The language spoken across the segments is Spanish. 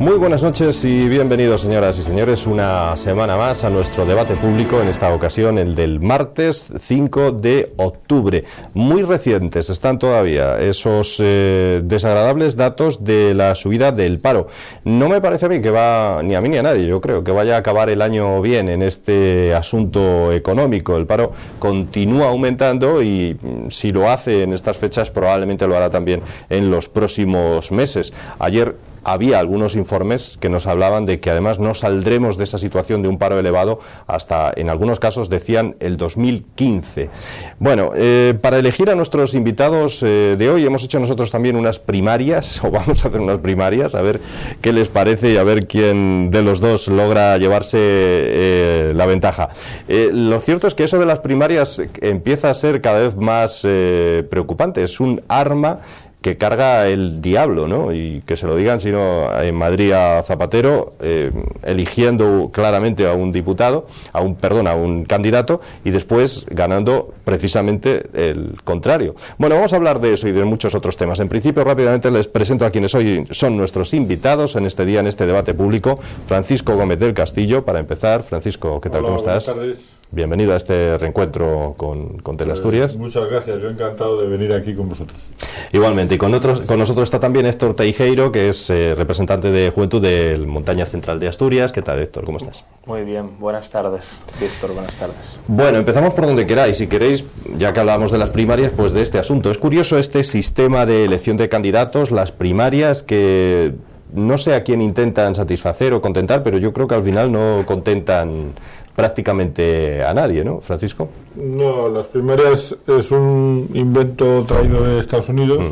Muy buenas noches y bienvenidos, señoras y señores, una semana más a nuestro debate público, en esta ocasión el del martes 5 de octubre. Muy recientes están todavía esos desagradables datos de la subida del paro. No me parece a mí que va, ni a mí ni a nadie, yo creo, que vaya a acabar el año bien en este asunto económico. El paro continúa aumentando y si lo hace en estas fechas probablemente lo hará también en los próximos meses. Ayer había algunos informes que nos hablaban de que además no saldremos de esa situación de un paro elevado hasta, en algunos casos decían, el 2015. Bueno, para elegir a nuestros invitados de hoy hemos hecho nosotros también unas primarias, o vamos a hacer unas primarias, a ver qué les parece y a ver quién de los dos logra llevarse la ventaja. Lo cierto es que eso de las primarias empieza a ser cada vez más preocupante. Es un arma que carga el diablo, ¿no? Y que se lo digan, si no, en Madrid a Zapatero, eligiendo claramente a un diputado, a un candidato, y después ganando precisamente el contrario. Bueno, vamos a hablar de eso y de muchos otros temas. En principio, rápidamente les presento a quienes hoy son nuestros invitados en este día, en este debate público. Francisco Gómez del Castillo, para empezar. Francisco, ¿qué tal? Hola, ¿cómo estás? Buenas tardes. Bienvenido a este reencuentro con Teleasturias. Muchas gracias, yo encantado de venir aquí con vosotros. Igualmente, y con nosotros está también Héctor Teijeiro, que es representante de Juventud del Montaña Central de Asturias. ¿Qué tal, Héctor? ¿Cómo estás? Muy bien, buenas tardes, Víctor, buenas tardes. Bueno, empezamos por donde queráis. Si queréis, ya que hablábamos de las primarias, pues de este asunto. Es curioso este sistema de elección de candidatos, las primarias, que no sé a quién intentan satisfacer o contentar, pero yo creo que al final no contentan prácticamente a nadie, ¿no, Francisco? No, las primarias es un invento traído de Estados Unidos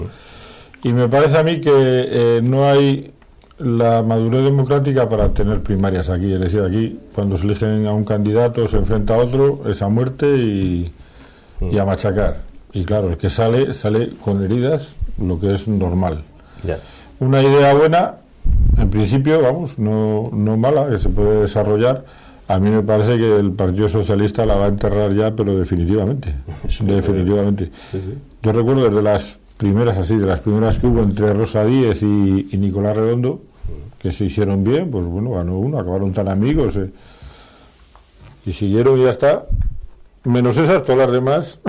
y me parece a mí que no hay la madurez democrática para tener primarias aquí. Es decir, aquí cuando se eligen a un candidato se enfrenta a otro, es a muerte y a machacar. Y claro, el que sale con heridas, lo que es normal. Ya. Una idea buena, en principio, vamos, no mala, que se puede desarrollar. A mí me parece que el Partido Socialista la va a enterrar ya, pero definitivamente. Definitivamente. Sí. Yo recuerdo desde las primeras que hubo entre Rosa Díez y Nicolás Redondo, que se hicieron bien, pues bueno, ganó uno, acabaron tan amigos, y siguieron y ya está. Menos esas, todas las demás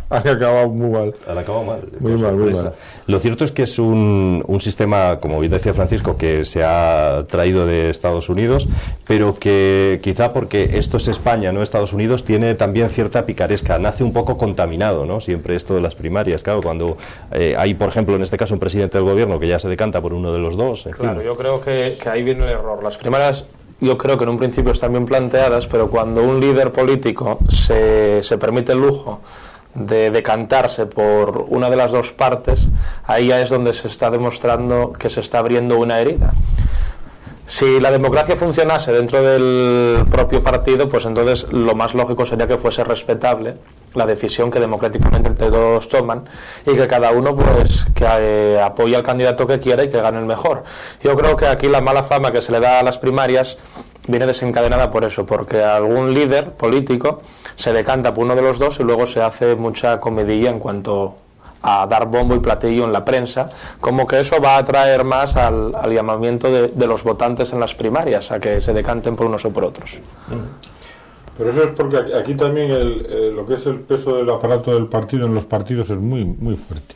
han acabado muy mal. Han acabado mal. Muy mal. Lo cierto es que es un sistema, como bien decía Francisco, que se ha traído de Estados Unidos, pero que quizá porque esto es España, no Estados Unidos, tiene también cierta picaresca. Nace un poco contaminado, ¿no? Siempre esto de las primarias. Claro, cuando hay, por ejemplo, en este caso, un presidente del gobierno que ya se decanta por uno de los dos. Claro, yo creo que ahí viene el error. Las primarias, yo creo que en un principio están bien planteadas, pero cuando un líder político se permite el lujo de decantarse por una de las dos partes, ahí ya es donde se está demostrando que se está abriendo una herida. Si la democracia funcionase dentro del propio partido, pues entonces lo más lógico sería que fuese respetable la decisión que democráticamente todos toman y que cada uno pues que apoye al candidato que quiera y que gane el mejor. Yo creo que aquí la mala fama que se le da a las primarias viene desencadenada por eso, porque algún líder político se decanta por uno de los dos y luego se hace mucha comedilla en cuanto a dar bombo y platillo en la prensa, como que eso va a atraer más al llamamiento de los votantes en las primarias, a que se decanten por unos o por otros. Pero eso es porque aquí también lo que es el peso del aparato del partido en los partidos es muy, muy fuerte.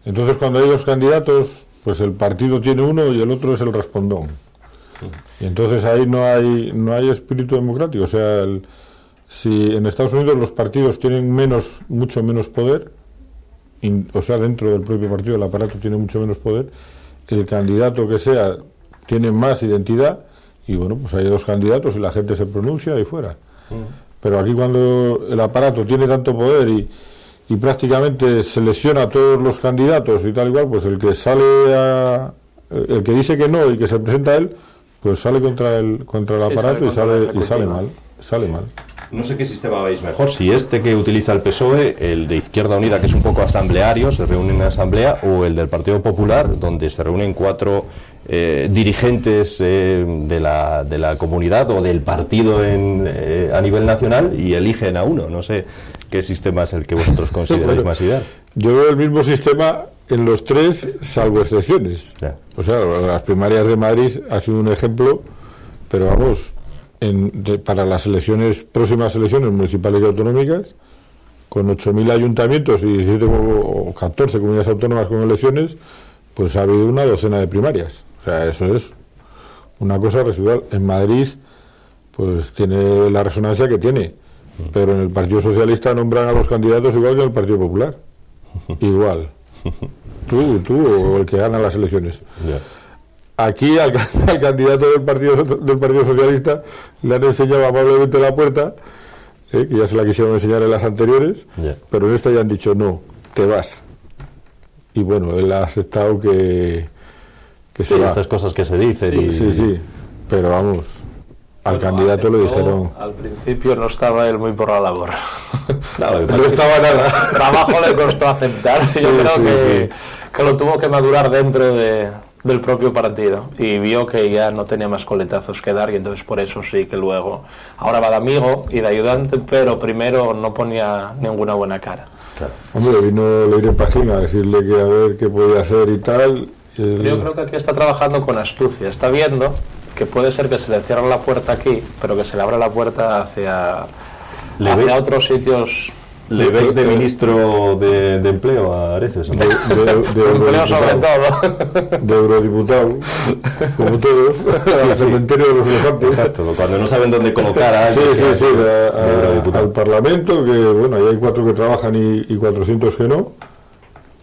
Entonces cuando hay dos candidatos, pues el partido tiene uno y el otro es el respondón. Y entonces ahí no hay espíritu democrático. O sea, si en Estados Unidos los partidos tienen mucho menos poder, o sea, dentro del propio partido el aparato tiene mucho menos poder, el candidato que sea tiene más identidad y bueno, pues hay dos candidatos y la gente se pronuncia y fuera. Pero aquí cuando el aparato tiene tanto poder y prácticamente selecciona a todos los candidatos y tal igual, pues el que dice que no y que se presenta a él, pues sale contra el aparato y sale mal. No sé qué sistema veis mejor, si este que utiliza el PSOE, el de Izquierda Unida, que es un poco asambleario, se reúne en asamblea, o el del Partido Popular, donde se reúnen 4 dirigentes de la comunidad o del partido a nivel nacional y eligen a uno. No sé qué sistema es el que vosotros consideráis más ideal. Yo veo el mismo sistema en los tres, salvo excepciones. Ya. O sea, las primarias de Madrid ha sido un ejemplo, pero vamos, para las próximas elecciones municipales y autonómicas, con 8.000 ayuntamientos y 17 o 14 comunidades autónomas con elecciones, pues ha habido una docena de primarias. O sea, eso es una cosa residual. En Madrid, pues tiene la resonancia que tiene, pero en el Partido Socialista nombran a los candidatos igual que en el Partido Popular. Igual. Tú o el que gana las elecciones. Yeah. Aquí al candidato del Partido Socialista le han enseñado amablemente la puerta, que ya se la quisieron enseñar en las anteriores, Yeah. pero en esta ya han dicho no, te vas. Y bueno, él ha aceptado que se va. Estas cosas que se dicen. Sí, pero vamos, al candidato le dijeron... Al principio no estaba él muy por la labor. No estaba nada. Trabajo le costó aceptar. Sí, yo creo sí. que lo tuvo que madurar dentro del propio partido y vio que ya no tenía más coletazos que dar, y entonces por eso sí que luego ahora va de amigo y de ayudante, pero primero no ponía ninguna buena cara. Claro. Hombre, vino Leire Pajín a decirle que a ver qué podía hacer y tal. Pero yo creo que aquí está trabajando con astucia, está viendo que puede ser que se le cierre la puerta aquí, pero que se le abra la puerta hacia otros sitios. ¿Le veis de ministro de Empleo a Areces? De Empleo sobre todo. De eurodiputado, como todos, al cementerio de los elefantes. Exacto, cuando no saben dónde colocar a alguien. Sí, al Parlamento, que bueno, ahí hay 4 que trabajan y 400 que no,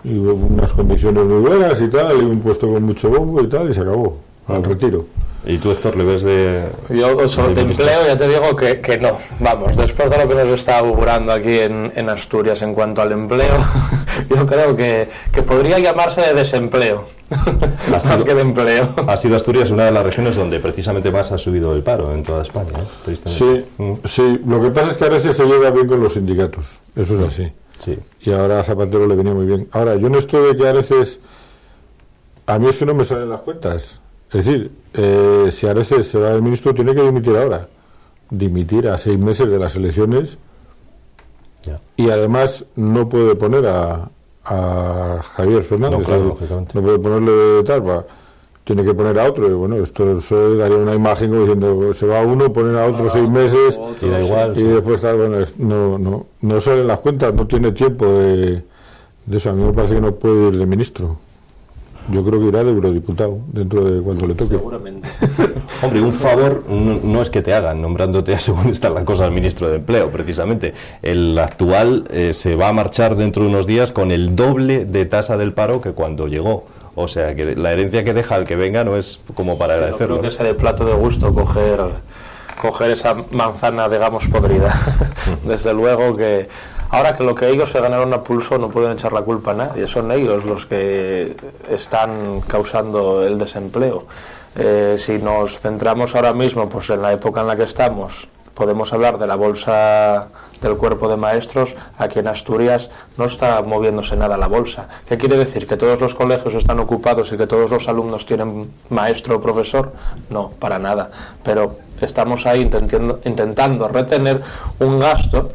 y unas condiciones muy buenas y tal, y un puesto con mucho bombo y tal, y se acabó, al retiro. ¿Y tú, Héctor, le ves de...? Yo sobre de empleo ya te digo que no. Vamos, después de lo que nos está augurando aquí en Asturias en cuanto al empleo, yo creo que podría llamarse de desempleo, más que de empleo. Ha sido Asturias una de las regiones donde precisamente más ha subido el paro en toda España, tristemente. Sí, lo que pasa es que a veces se lleva bien con los sindicatos, eso es así. Sí. Y ahora a Zapatero le venía muy bien. Ahora, yo en esto de que a veces... A mí es que no me salen las cuentas. Es decir, si Areces se va del ministro, tiene que dimitir ahora. Dimitir a 6 meses de las elecciones. Ya. Y además no puede poner a Javier Fernández. No, claro, lógicamente. No puede ponerle tal, tiene que poner a otro. Y bueno, esto daría una imagen como diciendo, se va uno, poner a otro 6 meses. Y da igual. Y después tal, bueno, no salen las cuentas, no tiene tiempo de eso. A mí me parece que no puede ir de ministro. Yo creo que irá de eurodiputado dentro de cuando le toque. Seguramente. Hombre, un favor no es que te hagan nombrándote, según están las cosas, al ministro de Empleo, precisamente. El actual se va a marchar dentro de unos días con el doble de tasa del paro que cuando llegó. O sea, que la herencia que deja al que venga no es como para agradecerlo. Creo que sea de plato de gusto coger esa manzana, digamos, podrida. Desde luego que... Ahora que lo que ellos se ganaron a pulso no pueden echar la culpa a nadie, son ellos los que están causando el desempleo. Si nos centramos ahora mismo pues en la época en la que estamos, podemos hablar de la bolsa del cuerpo de maestros. Aquí en Asturias no está moviéndose nada la bolsa. ¿Qué quiere decir? ¿Que todos los colegios están ocupados y que todos los alumnos tienen maestro o profesor? No, para nada. Pero estamos ahí intentando retener un gasto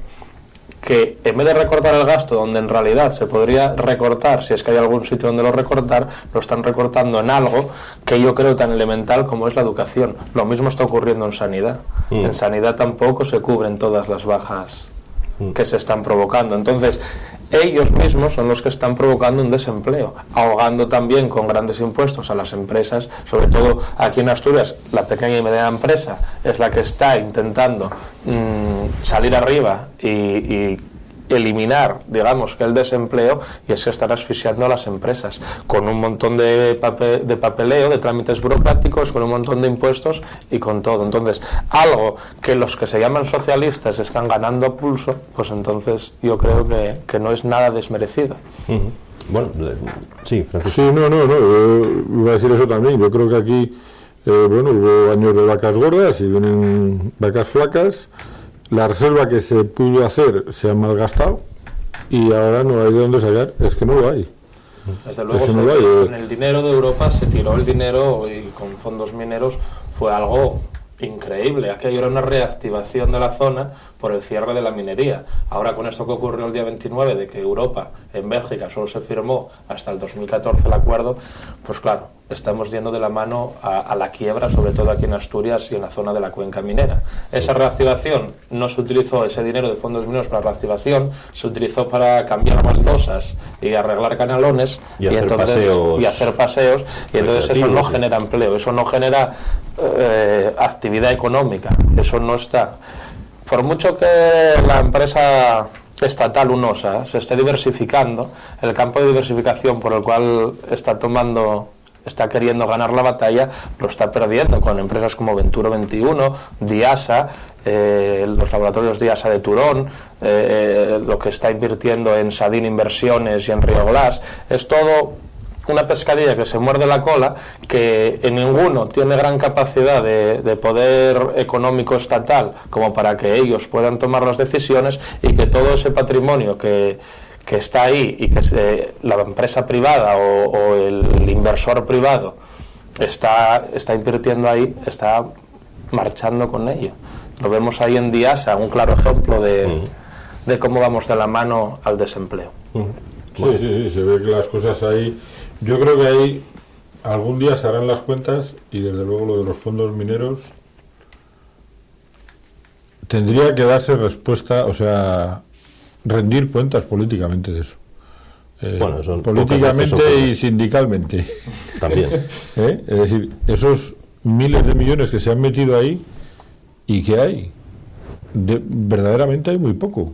que en vez de recortar el gasto donde en realidad se podría recortar, si es que hay algún sitio donde lo recortar, lo están recortando en algo que yo creo tan elemental como es la educación. Lo mismo está ocurriendo en sanidad. En sanidad tampoco se cubren todas las bajas que se están provocando. Entonces, ellos mismos son los que están provocando un desempleo, ahogando también con grandes impuestos a las empresas, sobre todo aquí en Asturias. La pequeña y mediana empresa es la que está intentando salir arriba y eliminar, digamos, que el desempleo, y es que están asfixiando a las empresas con un montón de papeleo, de trámites burocráticos, con un montón de impuestos y con todo. Entonces, algo que los que se llaman socialistas están ganando a pulso, pues entonces yo creo que no es nada desmerecido. Bueno, sí, Francisco. Sí, no, yo iba a decir eso también. Yo creo que aquí, hubo años de vacas gordas y vienen vacas flacas. La reserva que se pudo hacer se ha malgastado y ahora no hay de dónde sacar, es que no lo hay. Desde luego, con el dinero de Europa se tiró el dinero y con fondos mineros fue algo increíble. Aquello era una reactivación de la zona por el cierre de la minería. Ahora, con esto que ocurrió el día 29, de que Europa, en Bélgica, solo se firmó hasta el 2014 el acuerdo, pues claro, estamos yendo de la mano a la quiebra, sobre todo aquí en Asturias y en la zona de la cuenca minera. Esa reactivación, no se utilizó ese dinero de fondos mineros para reactivación, se utilizó para cambiar baldosas y arreglar canalones y hacer paseos, y entonces eso no genera empleo, eso no genera actividad económica, eso no está. Por mucho que la empresa estatal Unosa se esté diversificando, el campo de diversificación por el cual está queriendo ganar la batalla, lo está perdiendo con empresas como Venturo 21, Diasa, los laboratorios Diasa de Turón, lo que está invirtiendo en Sadin Inversiones y en Río Glass. Es todo una pescadilla que se muerde la cola, que en ninguno tiene gran capacidad de poder económico estatal como para que ellos puedan tomar las decisiones, y que todo ese patrimonio que está ahí y que la empresa privada o el inversor privado está invirtiendo ahí, está marchando con ello. Lo vemos ahí en Diasa, un claro ejemplo de cómo vamos de la mano al desempleo. Sí, se ve que las cosas ahí... Yo creo que ahí algún día se harán las cuentas, y desde luego lo de los fondos mineros tendría que darse respuesta, o sea, rendir cuentas políticamente de eso. Bueno, políticamente y sindicalmente. También. Es decir, esos miles de millones que se han metido ahí, ¿y qué hay? Verdaderamente hay muy poco.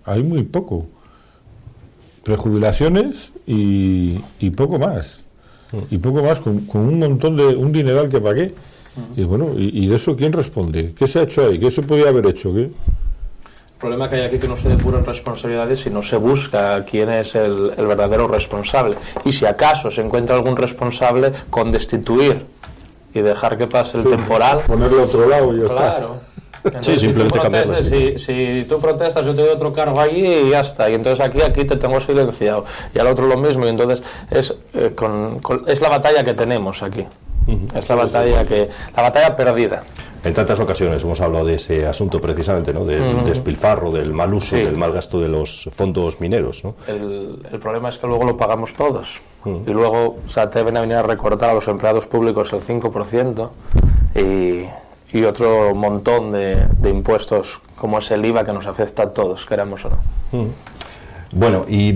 Hay muy poco. Prejubilaciones y poco más. Y poco más, con un montón de... un dineral que pagué. Y bueno, ¿y de eso quién responde? ¿Qué se ha hecho ahí? ¿Qué se podía haber hecho? ¿Qué? El problema que hay aquí es que no se depuran responsabilidades y no se busca quién es el verdadero responsable. Y si acaso se encuentra algún responsable, con destituir y dejar que pase el temporal. Ponerlo a otro lado y ya claro. está. Entonces, simplemente cambiarlo. Si tú protestas, yo te doy otro cargo allí y ya está. Y entonces aquí te tengo silenciado. Y al otro lo mismo. Y entonces es la batalla que tenemos aquí. Es la batalla perdida. En tantas ocasiones hemos hablado de ese asunto precisamente, ¿no? Del despilfarro, del mal uso, del mal gasto de los fondos mineros, ¿no? El problema es que luego lo pagamos todos. Y luego te ven a venir a recortar a los empleados públicos el 5% y otro montón de impuestos como es el IVA, que nos afecta a todos, queramos o no. Bueno, y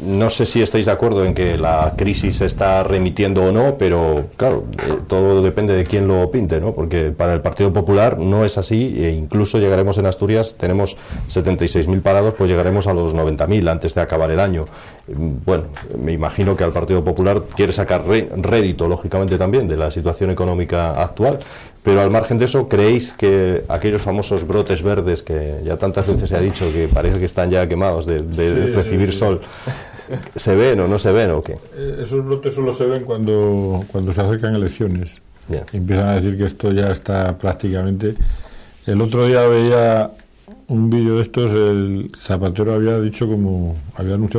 no sé si estáis de acuerdo en que la crisis se está remitiendo o no, pero claro, todo depende de quién lo pinte, ¿no? Porque para el Partido Popular no es así, e incluso llegaremos en Asturias, tenemos 76.000 parados, pues llegaremos a los 90.000 antes de acabar el año. Bueno, me imagino que al Partido Popular quiere sacar rédito, lógicamente también, de la situación económica actual, pero al margen de eso, ¿creéis que aquellos famosos brotes verdes que ya tantas veces se ha dicho que parece que están ya quemados de recibir sol, se ven o no se ven o qué? Esos brotes solo se ven cuando se acercan elecciones. Empiezan a decir que esto ya está prácticamente... El otro día veía un vídeo de estos, el Zapatero había anunciado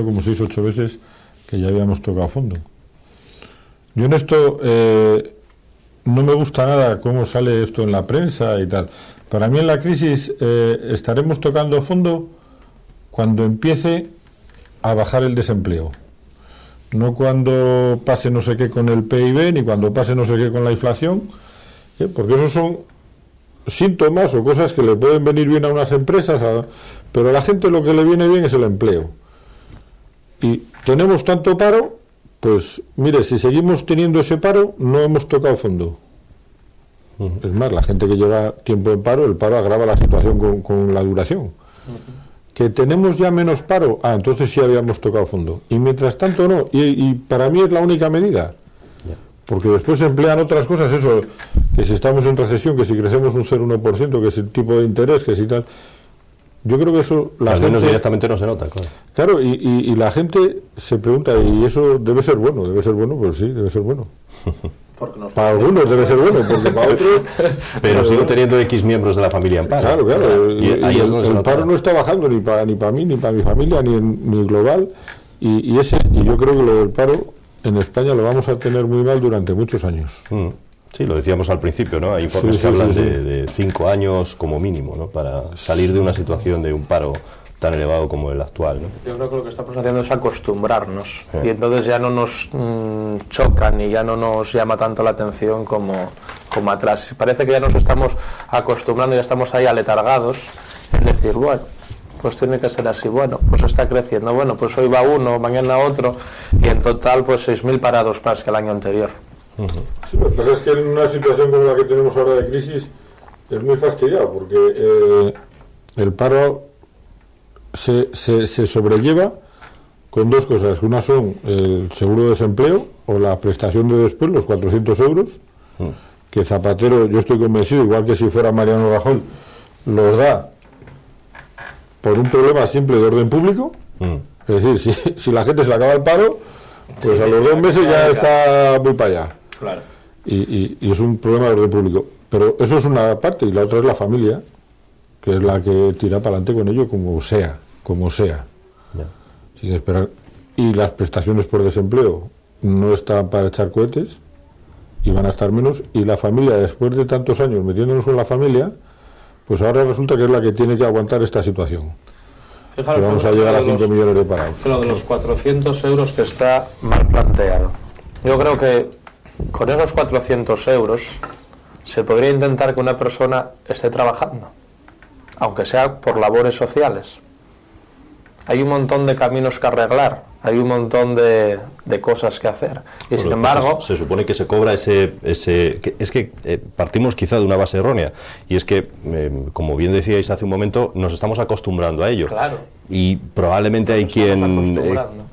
como 6 o 8 veces que ya habíamos tocado fondo. Yo en esto no me gusta nada cómo sale esto en la prensa y tal. Para mí en la crisis estaremos tocando fondo cuando empiece a bajar el desempleo. No cuando pase no sé qué con el PIB, ni cuando pase no sé qué con la inflación, porque esos son síntomas o cosas que le pueden venir bien a unas empresas, pero a la gente lo que le viene bien es el empleo. Y tenemos tanto paro, pues mire, si seguimos teniendo ese paro, no hemos tocado fondo. Es más, la gente que lleva tiempo en paro, el paro agrava la situación con la duración. Que tenemos ya menos paro, entonces sí habíamos tocado fondo. Y mientras tanto no, y para mí es la única medida. Porque después se emplean otras cosas, eso, que si estamos en recesión, que si crecemos un 0,1%, que si el tipo de interés, que si tal. Yo creo que eso... Al menos directamente no se nota, claro. Claro, y la gente se pregunta, ¿y eso debe ser bueno? ¿Debe ser bueno? Pues sí, debe ser bueno. Para algunos debe ser bueno, porque para otros... Pero sigo teniendo X miembros de la familia en paro. Claro. Y ahí es donde el paro no está bajando ni para mí, ni para mi familia, ni global. Y yo creo que lo del paro en España lo vamos a tener muy mal durante muchos años. Sí, lo decíamos al principio, ¿no? Hay informes que hablan de 5 años como mínimo, ¿no? Para salir de una situación de un paro tan elevado como el actual, ¿no? Yo creo que lo que estamos haciendo es acostumbrarnos, y entonces ya no nos chocan y ya no nos llama tanto la atención como atrás. Parece que ya nos estamos acostumbrando, ya estamos ahí aletargados en decir, bueno, pues tiene que ser así, bueno, pues está creciendo, bueno, pues hoy va uno, mañana otro, y en total pues 6.000 parados más que el año anterior. Sí, lo que pasa es que en una situación como la que tenemos ahora de crisis es muy fastidiado, porque el paro se sobrelleva con dos cosas, que una son el seguro de desempleo o la prestación de después, los 400 euros, que Zapatero, yo estoy convencido, igual que si fuera Mariano Rajoy, los da por un problema simple de orden público. Es decir, si la gente se le acaba el paro, pues a los 2 meses ya está muy para allá. Claro. Y es un problema de orden público. Pero eso es una parte, y la otra es la familia, que es la que tira para adelante con ello como sea, sin esperar. Y las prestaciones por desempleo no están para echar cohetes, y van a estar menos, y la familia, después de tantos años metiéndonos con la familia, pues ahora resulta que es la que tiene que aguantar esta situación. Fijaros, que vamos a llegar a 5 millones de parados. Lo de los 400 euros que está mal planteado. Yo creo que con esos 400 euros se podría intentar que una persona esté trabajando, aunque sea por labores sociales. Hay un montón de caminos que arreglar, hay un montón de cosas que hacer. Y bueno, sin embargo... Se supone que se cobra es que partimos quizá de una base errónea, y es que, como bien decíais hace un momento, nos estamos acostumbrando a ello. Claro. Y probablemente hay quien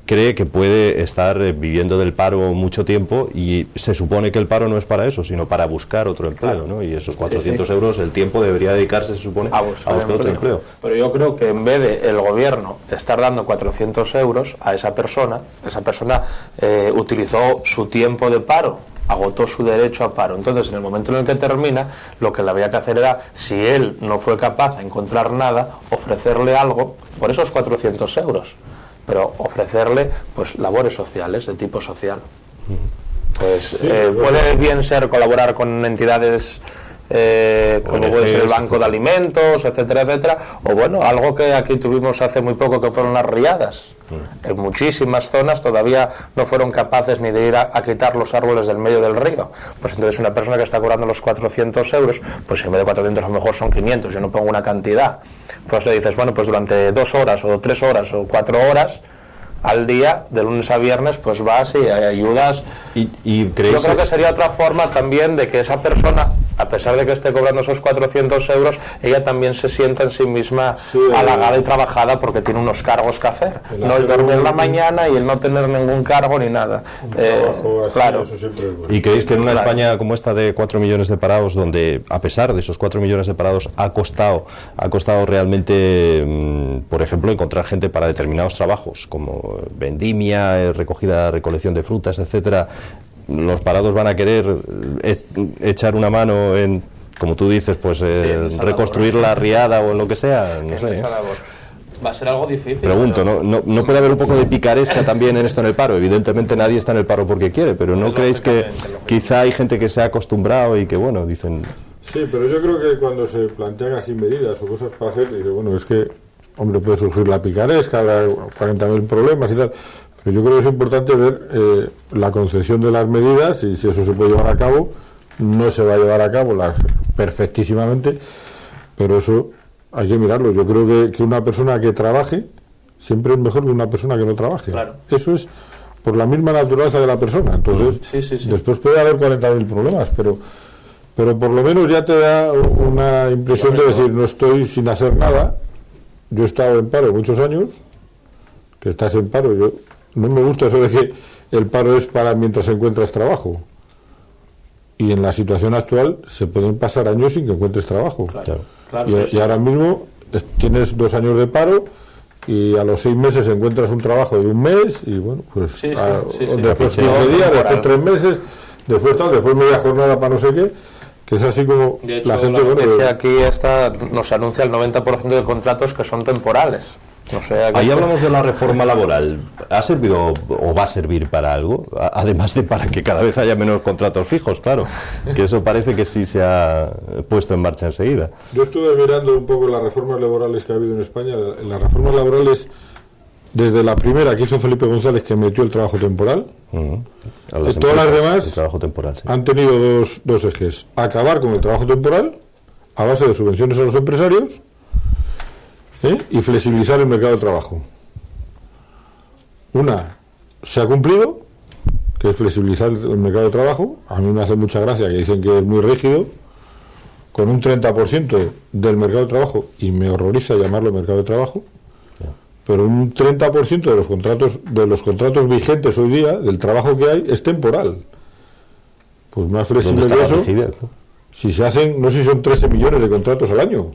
cree que puede estar viviendo del paro mucho tiempo, y se supone que el paro no es para eso, sino para buscar otro empleo, claro, ¿no? Y esos 400 euros, el tiempo debería dedicarse, se supone, a buscar otro empleo. Pero yo creo que en vez de el gobierno estar dando 400 euros a esa persona utilizó su tiempo de paro, agotó su derecho a paro. Entonces, en el momento en el que termina, lo que le había que hacer era, si él no fue capaz de encontrar nada, ofrecerle algo por esos 400 euros, pero ofrecerle pues labores sociales, de tipo social. Pues puede bien ser colaborar con entidades como puede ser el banco de alimentos, etcétera, etcétera, o bueno, algo que aquí tuvimos hace muy poco, que fueron las riadas. En muchísimas zonas todavía no fueron capaces ni de ir a quitar los árboles del medio del río. Pues entonces una persona que está cobrando los 400 euros, pues en vez de 400 a lo mejor son 500, yo no pongo una cantidad, pues le dices, bueno, pues durante 2 horas o 3 horas o 4 horas al día, de lunes a viernes, pues vas y ayudas. ¿Y yo creo que sería otra forma también de que esa persona, a pesar de que esté cobrando esos 400 euros, ella también se sienta en sí misma halagada y trabajada, porque tiene unos cargos que hacer. No el dormir en la mañana y el no tener ningún cargo ni nada. Claro. ¿Y creéis que en una España como esta de 4 millones de parados, donde a pesar de esos 4 millones de parados ha costado realmente, por ejemplo, encontrar gente para determinados trabajos, como vendimia, recolección de frutas, etcétera, los parados van a querer echar una mano en, como tú dices, pues reconstruir la riada o en lo que sea? No sé. Va a ser algo difícil. Pregunto, pero... ¿no puede haber un poco de picaresca también en esto, en el paro? Evidentemente nadie está en el paro porque quiere, pero ¿no creéis que quizá hay gente que se ha acostumbrado y que, bueno, dicen... Sí, pero yo creo que cuando se plantean así medidas o cosas para hacer, dice, bueno, es que, hombre, puede surgir la picaresca, 40.000 problemas y tal, pero yo creo que es importante ver la concesión de las medidas, y si eso se puede llevar a cabo. No se va a llevar a cabo perfectísimamente, pero eso hay que mirarlo. Yo creo que una persona que trabaje siempre es mejor que una persona que no trabaje. Claro. Eso es por la misma naturaleza de la persona. Entonces, sí. Después puede haber 40.000 problemas, pero por lo menos ya te da una impresión de decir, no estoy sin hacer nada. Yo he estado en paro muchos años, que estás en paro. Yo no me gusta eso de que el paro es para mientras encuentras trabajo. Y en la situación actual se pueden pasar años sin que encuentres trabajo. Claro, y ahora mismo tienes 2 años de paro, y a los 6 meses encuentras un trabajo de 1 mes, y bueno, pues después 15 días, después 3 meses, después media jornada para no sé qué, que es así como de hecho, la gente... aquí nos anuncia el 90% de contratos que son temporales. O sea, Ahí hablamos de la reforma laboral. ¿Ha servido o va a servir para algo? Además de para que cada vez haya menos contratos fijos, claro. Que eso parece que sí se ha puesto en marcha enseguida. Yo estuve mirando un poco las reformas laborales que ha habido en España. Las reformas laborales, desde la primera que hizo Felipe González, que metió el trabajo temporal, todas las demás trabajo temporal, sí, han tenido dos ejes. Acabar con el trabajo temporal a base de subvenciones a los empresarios, y flexibilizar el mercado de trabajo. Una se ha cumplido, que es flexibilizar el mercado de trabajo. A mí me hace mucha gracia que dicen que es muy rígido, con un 30% del mercado de trabajo, y me horroriza llamarlo mercado de trabajo, pero un 30% de los contratos vigentes hoy día, del trabajo que hay, es temporal. Pues más flexible que eso, si se hacen, no sé si son 13 millones de contratos al año.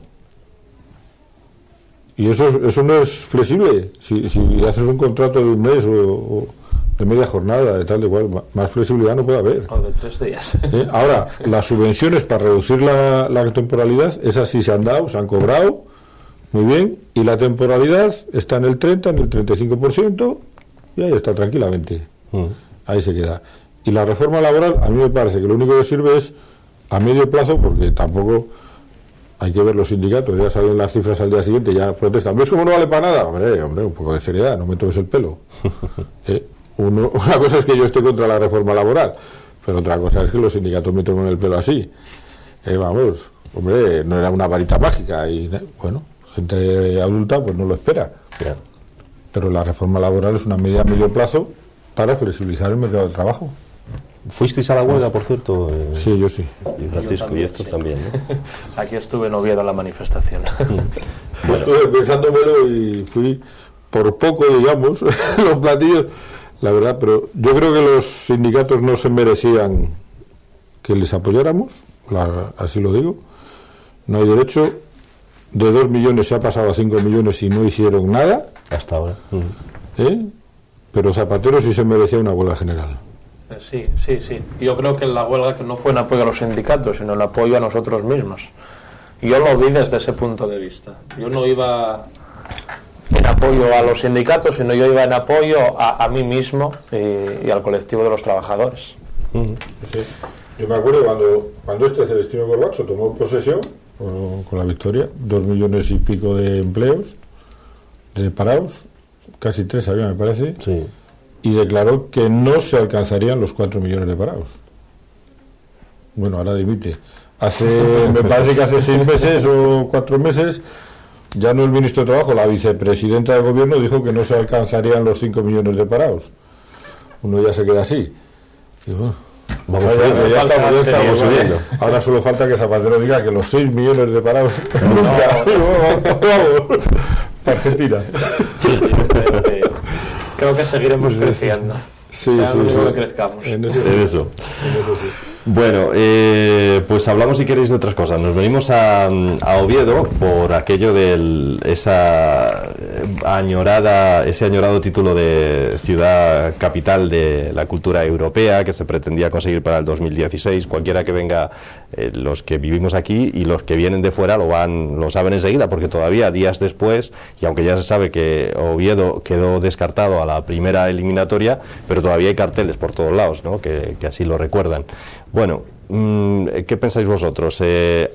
Y eso no es flexible. Si haces un contrato de un mes o de media jornada, de tal, de cual, más flexibilidad no puede haber. O de 3 días. Ahora, las subvenciones para reducir la temporalidad, esas sí se han dado, se han cobrado, muy bien, y la temporalidad está en el 30, en el 35%, y ahí está tranquilamente. Ahí se queda. Y la reforma laboral, a mí me parece que lo único que sirve es a medio plazo, porque tampoco... Hay que ver los sindicatos, ya salen las cifras al día siguiente, ya protestan. ¿Ves cómo no vale para nada? Hombre, un poco de seriedad, no me tomes el pelo. Una cosa es que yo esté contra la reforma laboral, pero otra cosa es que los sindicatos me tomen el pelo así. Vamos, hombre, no era una varita mágica y, bueno, gente adulta pues no lo espera. Pero la reforma laboral es una medida a medio plazo para flexibilizar el mercado de trabajo. ¿Fuisteis a la huelga, por cierto? Sí, yo sí. Y Francisco, también, y estos sí. También, ¿no? Aquí estuve en Oviedo en la manifestación. Bueno. Estuve pensándomelo y fui por poco, digamos, los platillos, la verdad, pero yo creo que los sindicatos no se merecían que les apoyáramos, así lo digo. No hay derecho. De 2 millones se ha pasado a 5 millones y no hicieron nada. Hasta ahora. Pero Zapatero sí se merecía una huelga general. Sí. Yo creo que la huelga que no fue en apoyo a los sindicatos, sino en apoyo a nosotros mismos. Yo lo vi desde ese punto de vista. Yo no iba en apoyo a los sindicatos, sino yo iba en apoyo a mí mismo y al colectivo de los trabajadores. Yo me acuerdo cuando Celestino Corbacho tomó posesión, con la victoria, 2 millones y pico de empleos, de parados, casi 3 había, me parece. Sí. Y declaró que no se alcanzarían los 4 millones de parados. Bueno, ahora dimite. Me parece que hace 6 meses o 4 meses, ya no el ministro de Trabajo, la vicepresidenta del gobierno dijo que no se alcanzarían los 5 millones de parados. Uno ya se queda así. Y bueno, ya estamos subiendo. Ahora solo falta que Zapatero diga que los 6 millones de parados vamos, para Argentina. Creo que seguiremos creciendo. Sí. Que crezcamos. En eso sí. Bueno, pues hablamos, si queréis, de otras cosas. Nos venimos a Oviedo por aquello de ese añorado título de ciudad capital de la cultura europea que se pretendía conseguir para el 2016. Cualquiera que venga, los que vivimos aquí y los que vienen de fuera lo saben enseguida, porque todavía días después, y aunque ya se sabe que Oviedo quedó descartado a la primera eliminatoria, pero todavía hay carteles por todos lados, ¿no? que así lo recuerdan. Bueno, ¿qué pensáis vosotros?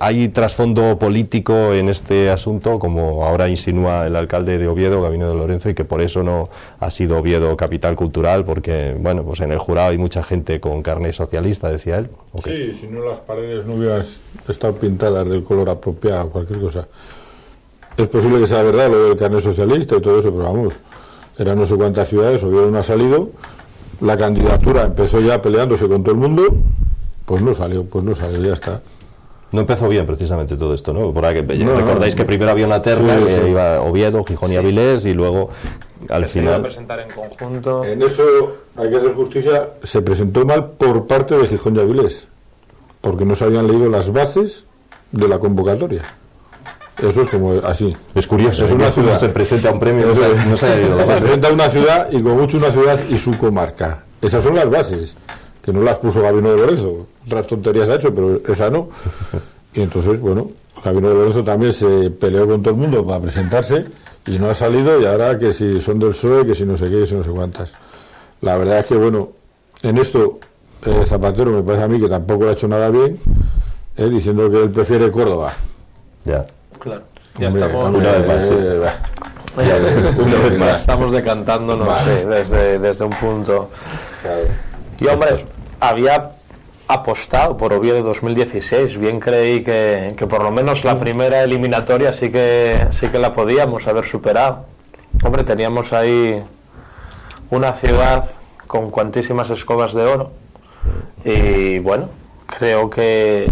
¿Hay trasfondo político en este asunto, como ahora insinúa el alcalde de Oviedo, Gabino de Lorenzo, y que por eso no ha sido Oviedo capital cultural? Porque, bueno, pues en el jurado hay mucha gente con carne socialista, decía él. Sí, si no las paredes no hubieran estado pintadas del color apropiado, cualquier cosa. Es posible que sea verdad lo del carnet socialista y todo eso, pero vamos, eran no sé cuántas ciudades, Oviedo no ha salido, la candidatura empezó ya peleándose con todo el mundo. Pues no salió, ya está. No empezó bien precisamente todo esto, ¿no? Recordáis que primero había una terna que iba Oviedo, Gijón y Avilés, y luego al final... Se iba a presentar en conjunto. En eso hay que hacer justicia, se presentó mal por parte de Gijón y Avilés, porque no se habían leído las bases de la convocatoria. Eso es como así. Es curioso, es una ciudad. Se presenta un premio, no se ha leído las se bases. presenta una ciudad y con mucho una ciudad y su comarca. Esas son las bases, que no las puso Gabino de Lorenzo. Otras tonterías ha hecho, pero esa no. Y entonces, bueno, Gabino de Lorenzo también se peleó con todo el mundo para presentarse y no ha salido, y ahora que si son del PSOE, que si no sé qué, que si no sé cuántas. La verdad es que, bueno, en esto Zapatero me parece a mí que tampoco lo ha hecho nada bien, diciendo que él prefiere Córdoba. Ya. Claro. Ya Hombre, estamos... una vez más, Una vez más. Estamos decantándonos desde un punto. Claro. Y hombre, había apostado por Oviedo 2016. Bien creí que por lo menos la primera eliminatoria sí que la podíamos haber superado. Hombre, teníamos ahí una ciudad con cuantísimas escobas de oro. Y bueno, creo que,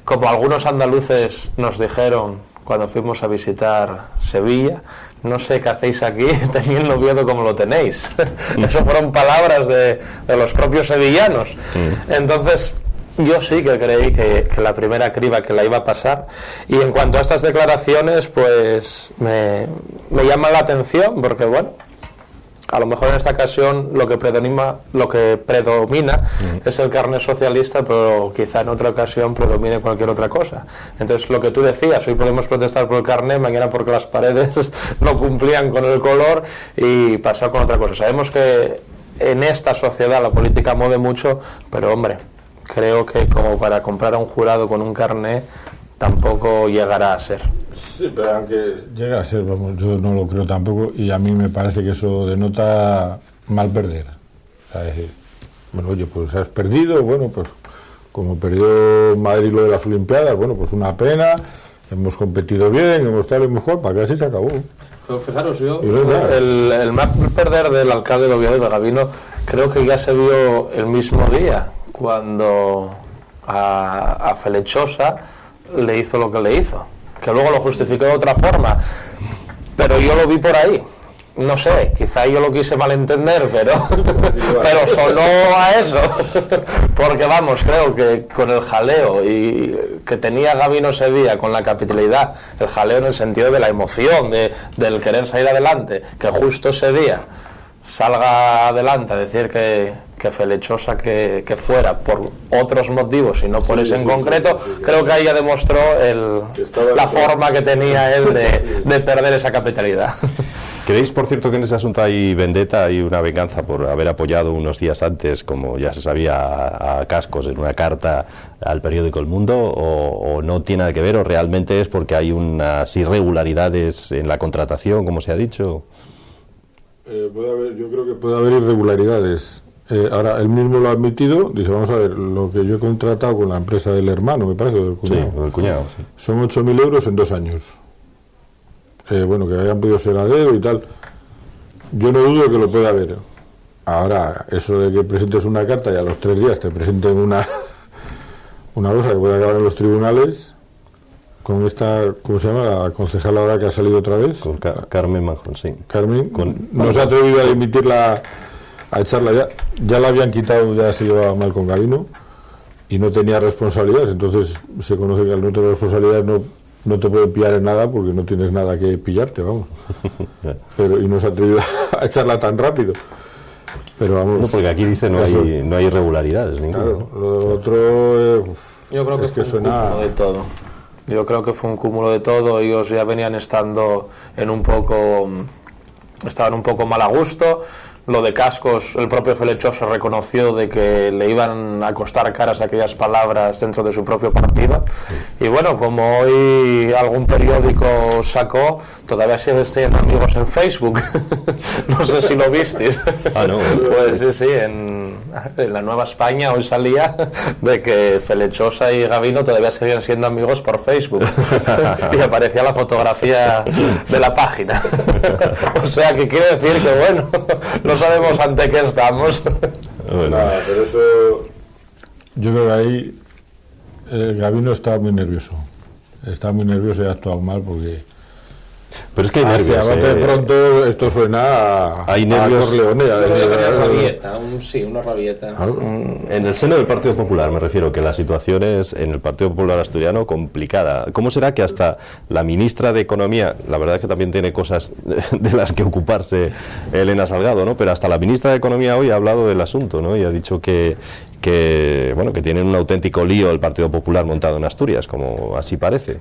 como algunos andaluces nos dijeron cuando fuimos a visitar Sevilla, no sé qué hacéis aquí teniendo Oviedo como lo tenéis. Eso fueron palabras de los propios sevillanos. Entonces, yo sí que creí que la primera criba que la iba a pasar. Y en cuanto a estas declaraciones, pues me llama la atención, porque bueno, a lo mejor en esta ocasión lo que predomina es el carné socialista, pero quizá en otra ocasión predomine cualquier otra cosa. Entonces, lo que tú decías, hoy podemos protestar por el carné, mañana porque las paredes no cumplían con el color, y pasar con otra cosa. Sabemos que en esta sociedad la política mueve mucho, pero hombre, creo que como para comprar a un jurado con un carné tampoco llegará a ser. Sí, pero aunque llega a ser, vamos, yo no lo creo tampoco, y a mí me parece que eso denota mal perder. O sea, es decir, bueno, oye, pues has perdido, bueno, pues como perdió Madrid lo de las Olimpiadas, bueno, pues una pena, hemos competido bien, hemos estado mejor, para que así se acabó. Pero fijaros, yo, el mal perder del alcalde de Oviedo, de Gabino, creo que ya se vio el mismo día, cuando a Felechosa le hizo lo que le hizo, que luego lo justificó de otra forma, pero yo lo vi por ahí. No sé, quizá yo lo quise malentender, pero sonó a eso. Porque vamos, creo que con el jaleo y que tenía Gabino ese día, con la capitalidad, el jaleo en el sentido de la emoción, del querer salir adelante, que justo ese día salga adelante a decir que Felechosa que fuera por otros motivos y no por ese en concreto, creo que ahí ya demostró la forma que tenía él de perder esa capitalidad. ¿Creéis, por cierto, que en ese asunto hay vendetta, hay una venganza por haber apoyado unos días antes, como ya se sabía, a Cascos en una carta al periódico El Mundo, o no tiene nada que ver, o realmente es porque hay unas irregularidades en la contratación, como se ha dicho? Yo creo que puede haber irregularidades. Ahora, él mismo lo ha admitido, dice, vamos a ver, lo que yo he contratado con la empresa del hermano, me parece, del cuñado, Sí, del cuñado, sí. Son 8.000 euros en 2 años. Bueno, que hayan podido ser a dedo y tal. Yo no dudo que lo pueda haber. Ahora, eso de que presentes una carta y a los 3 días te presenten una cosa que puede acabar en los tribunales, con esta, ¿cómo se llama? La concejala ahora que ha salido otra vez. Con Carmen Manjón, sí. Carmen, no se ha atrevido a dimitirla, a echarla ya la habían quitado, ya se llevaba mal con Gabino y no tenía responsabilidades, entonces se conoce que al no tener responsabilidades no te pueden pillar en nada porque no tienes nada que pillarte, vamos. Pero y no se ha atrevido a echarla tan rápido. Pero vamos. No, porque aquí dice no hay irregularidades ninguna. Claro, lo otro yo creo que fue un cúmulo de todo. Yo creo que fue un cúmulo de todo. Ellos ya venían estaban un poco mal a gusto. Lo de Cascos, el propio Felechosa reconoció de que le iban a costar caras aquellas palabras dentro de su propio partido. Y bueno, como hoy algún periódico sacó, todavía siguen siendo amigos en Facebook. No sé si lo visteis. Ah, no. Pues sí, en la Nueva España hoy salía de que Felechosa y Gabino todavía siguen siendo amigos por Facebook. Y aparecía la fotografía de la página. O sea, que quiere decir que bueno, no sabemos ante qué estamos. Bueno. Nada, pero eso, yo creo que ahí Gabino estaba muy nervioso y ha actuado mal porque pero es que hay nervios. De pronto esto suena hay nervios. Una rabieta. En el seno del Partido Popular me refiero, que la situación es en el Partido Popular asturiano complicada. ¿Cómo será que hasta la ministra de Economía, la verdad es que también tiene cosas de las que ocuparse Elena Salgado, ¿no? Pero hasta la ministra de Economía hoy ha hablado del asunto, ¿no? Y ha dicho que tienen un auténtico lío el Partido Popular montado en Asturias, como así parece.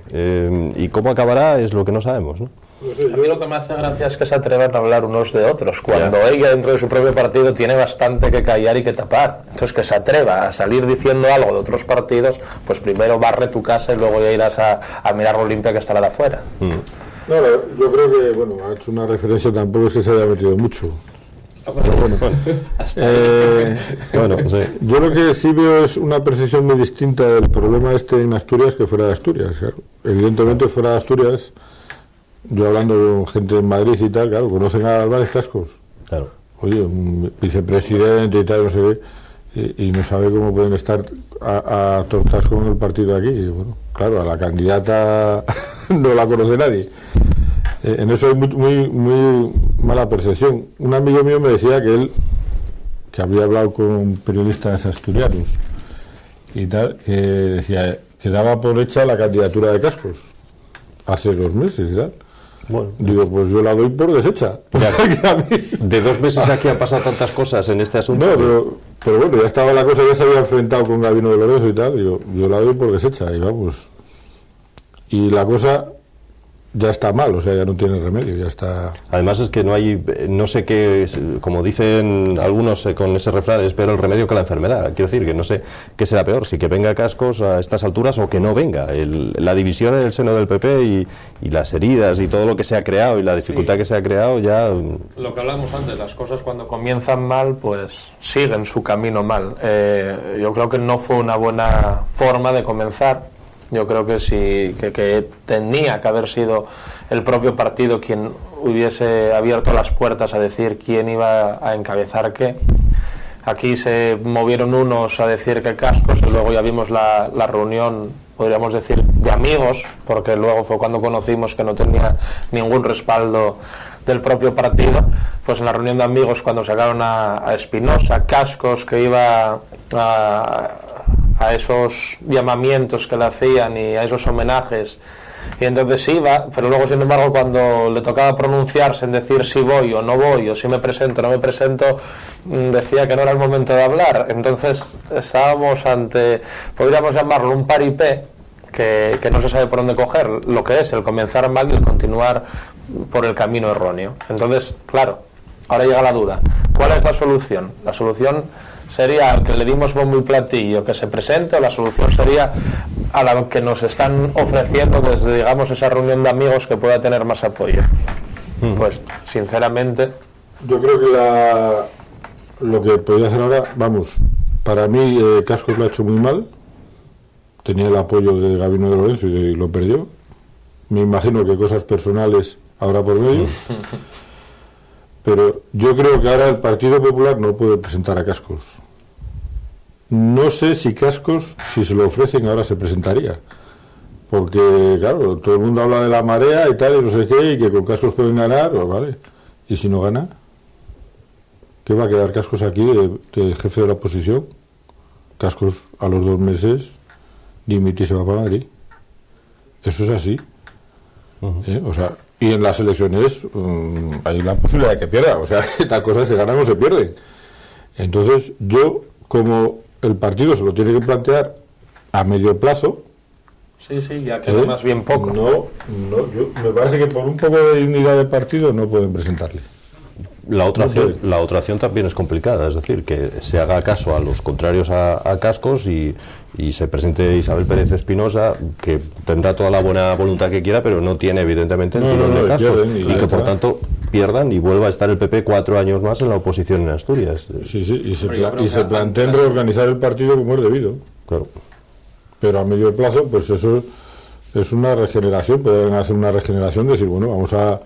Y cómo acabará es lo que no sabemos, ¿no? A mí lo que me hace gracia es que se atrevan a hablar unos de otros, cuando ella dentro de su propio partido tiene bastante que callar y que tapar. Entonces, que se atreva a salir diciendo algo de otros partidos, pues primero barre tu casa y luego ya irás a mirar lo limpia que está la de afuera. No, yo creo que, bueno, ha hecho una referencia, tampoco es que se haya metido mucho. Sí. Yo lo que sí veo es una percepción muy distinta del problema en Asturias que fuera de Asturias. Claro. Evidentemente, fuera de Asturias, yo hablando con gente en Madrid y tal, claro, conocen a Álvarez Cascos. Claro. Oye, un vicepresidente y tal, no sé qué, y no sabe cómo pueden estar a tortas con el partido aquí. Y bueno, claro, a la candidata no la conoce nadie. En eso hay muy mala percepción. Un amigo mío me decía que había hablado con periodistas asturianos y tal, que decía que daba por hecha la candidatura de Cascos hace 2 meses y tal. Bueno, digo, pues yo la doy por deshecha. De 2 meses aquí han pasado tantas cosas en este asunto. No, pero bueno, ya estaba la cosa, ya se había enfrentado con Gabino de Lorenzo y tal. Digo, yo la doy por deshecha y vamos. Y la cosa ya está mal, o sea, ya no tiene remedio, ya está. Además es que no hay, no sé qué, como dicen algunos con ese refrán, es peor el remedio que la enfermedad. Quiero decir que no sé qué será peor, si que venga Cascos a estas alturas o que no venga. La división en el seno del PP y las heridas y todo lo que se ha creado y la dificultad que se ha creado ya. Lo que hablábamos antes, las cosas cuando comienzan mal, pues siguen su camino mal. Yo creo que no fue una buena forma de comenzar. Yo creo que sí, que tenía que haber sido el propio partido quien hubiese abierto las puertas a decir quién iba a encabezar qué. Aquí se movieron unos a decir que Cascos y luego ya vimos la reunión, podríamos decir, de amigos, porque luego fue cuando conocimos que no tenía ningún respaldo del propio partido. Pues en la reunión de amigos, cuando sacaron a Espinosa, Cascos, que iba a esos llamamientos que le hacían y a esos homenajes, y entonces iba, pero luego sin embargo cuando le tocaba pronunciarse en decir si voy o no voy, o si me presento o no me presento, decía que no era el momento de hablar. Entonces estábamos ante, podríamos llamarlo un paripé, que no se sabe por dónde coger, lo que es el comenzar mal y el continuar por el camino erróneo. Entonces, claro, ahora llega la duda, ¿cuál es la solución? La solución sería que le dimos bombo y platillo que se presente, o la solución sería a la que nos están ofreciendo desde, digamos, esa reunión de amigos que pueda tener más apoyo. Pues sinceramente yo creo que lo que podría hacer ahora, vamos, para mí Cascos lo ha hecho muy mal, tenía el apoyo de Gabino de Lorenzo y lo perdió. Me imagino que cosas personales habrá por medio. Pero yo creo que ahora el Partido Popular no puede presentar a Cascos. No sé si Cascos, si se lo ofrecen, ahora se presentaría. Porque, claro, todo el mundo habla de la marea y tal, y no sé qué, y que con Cascos pueden ganar, ¿vale? ¿Y si no gana? ¿Qué va a quedar Cascos aquí de jefe de la oposición? Cascos a los 2 meses dimite y se va para Madrid. Eso es así. O sea, y en las elecciones hay la posibilidad de que pierda, o sea, tal cosa se ganan o se pierden. Entonces yo, como el partido se lo tiene que plantear a medio plazo, sí, ya queda más bien poco. Me parece que por un poco de dignidad del partido no pueden presentarle. La otra opción también es complicada, es decir, que se haga caso a los contrarios a Cascos y se presente Isabel Pérez Espinosa, que tendrá toda la buena voluntad que quiera, pero no tiene evidentemente el tirón de Cascos, y que por tanto pierdan y vuelva a estar el PP 4 años más en la oposición en Asturias. Sí, y se planteen reorganizar el partido como es debido. Claro. Pero a medio plazo, pues eso es una regeneración, pueden hacer una regeneración, decir, bueno, vamos a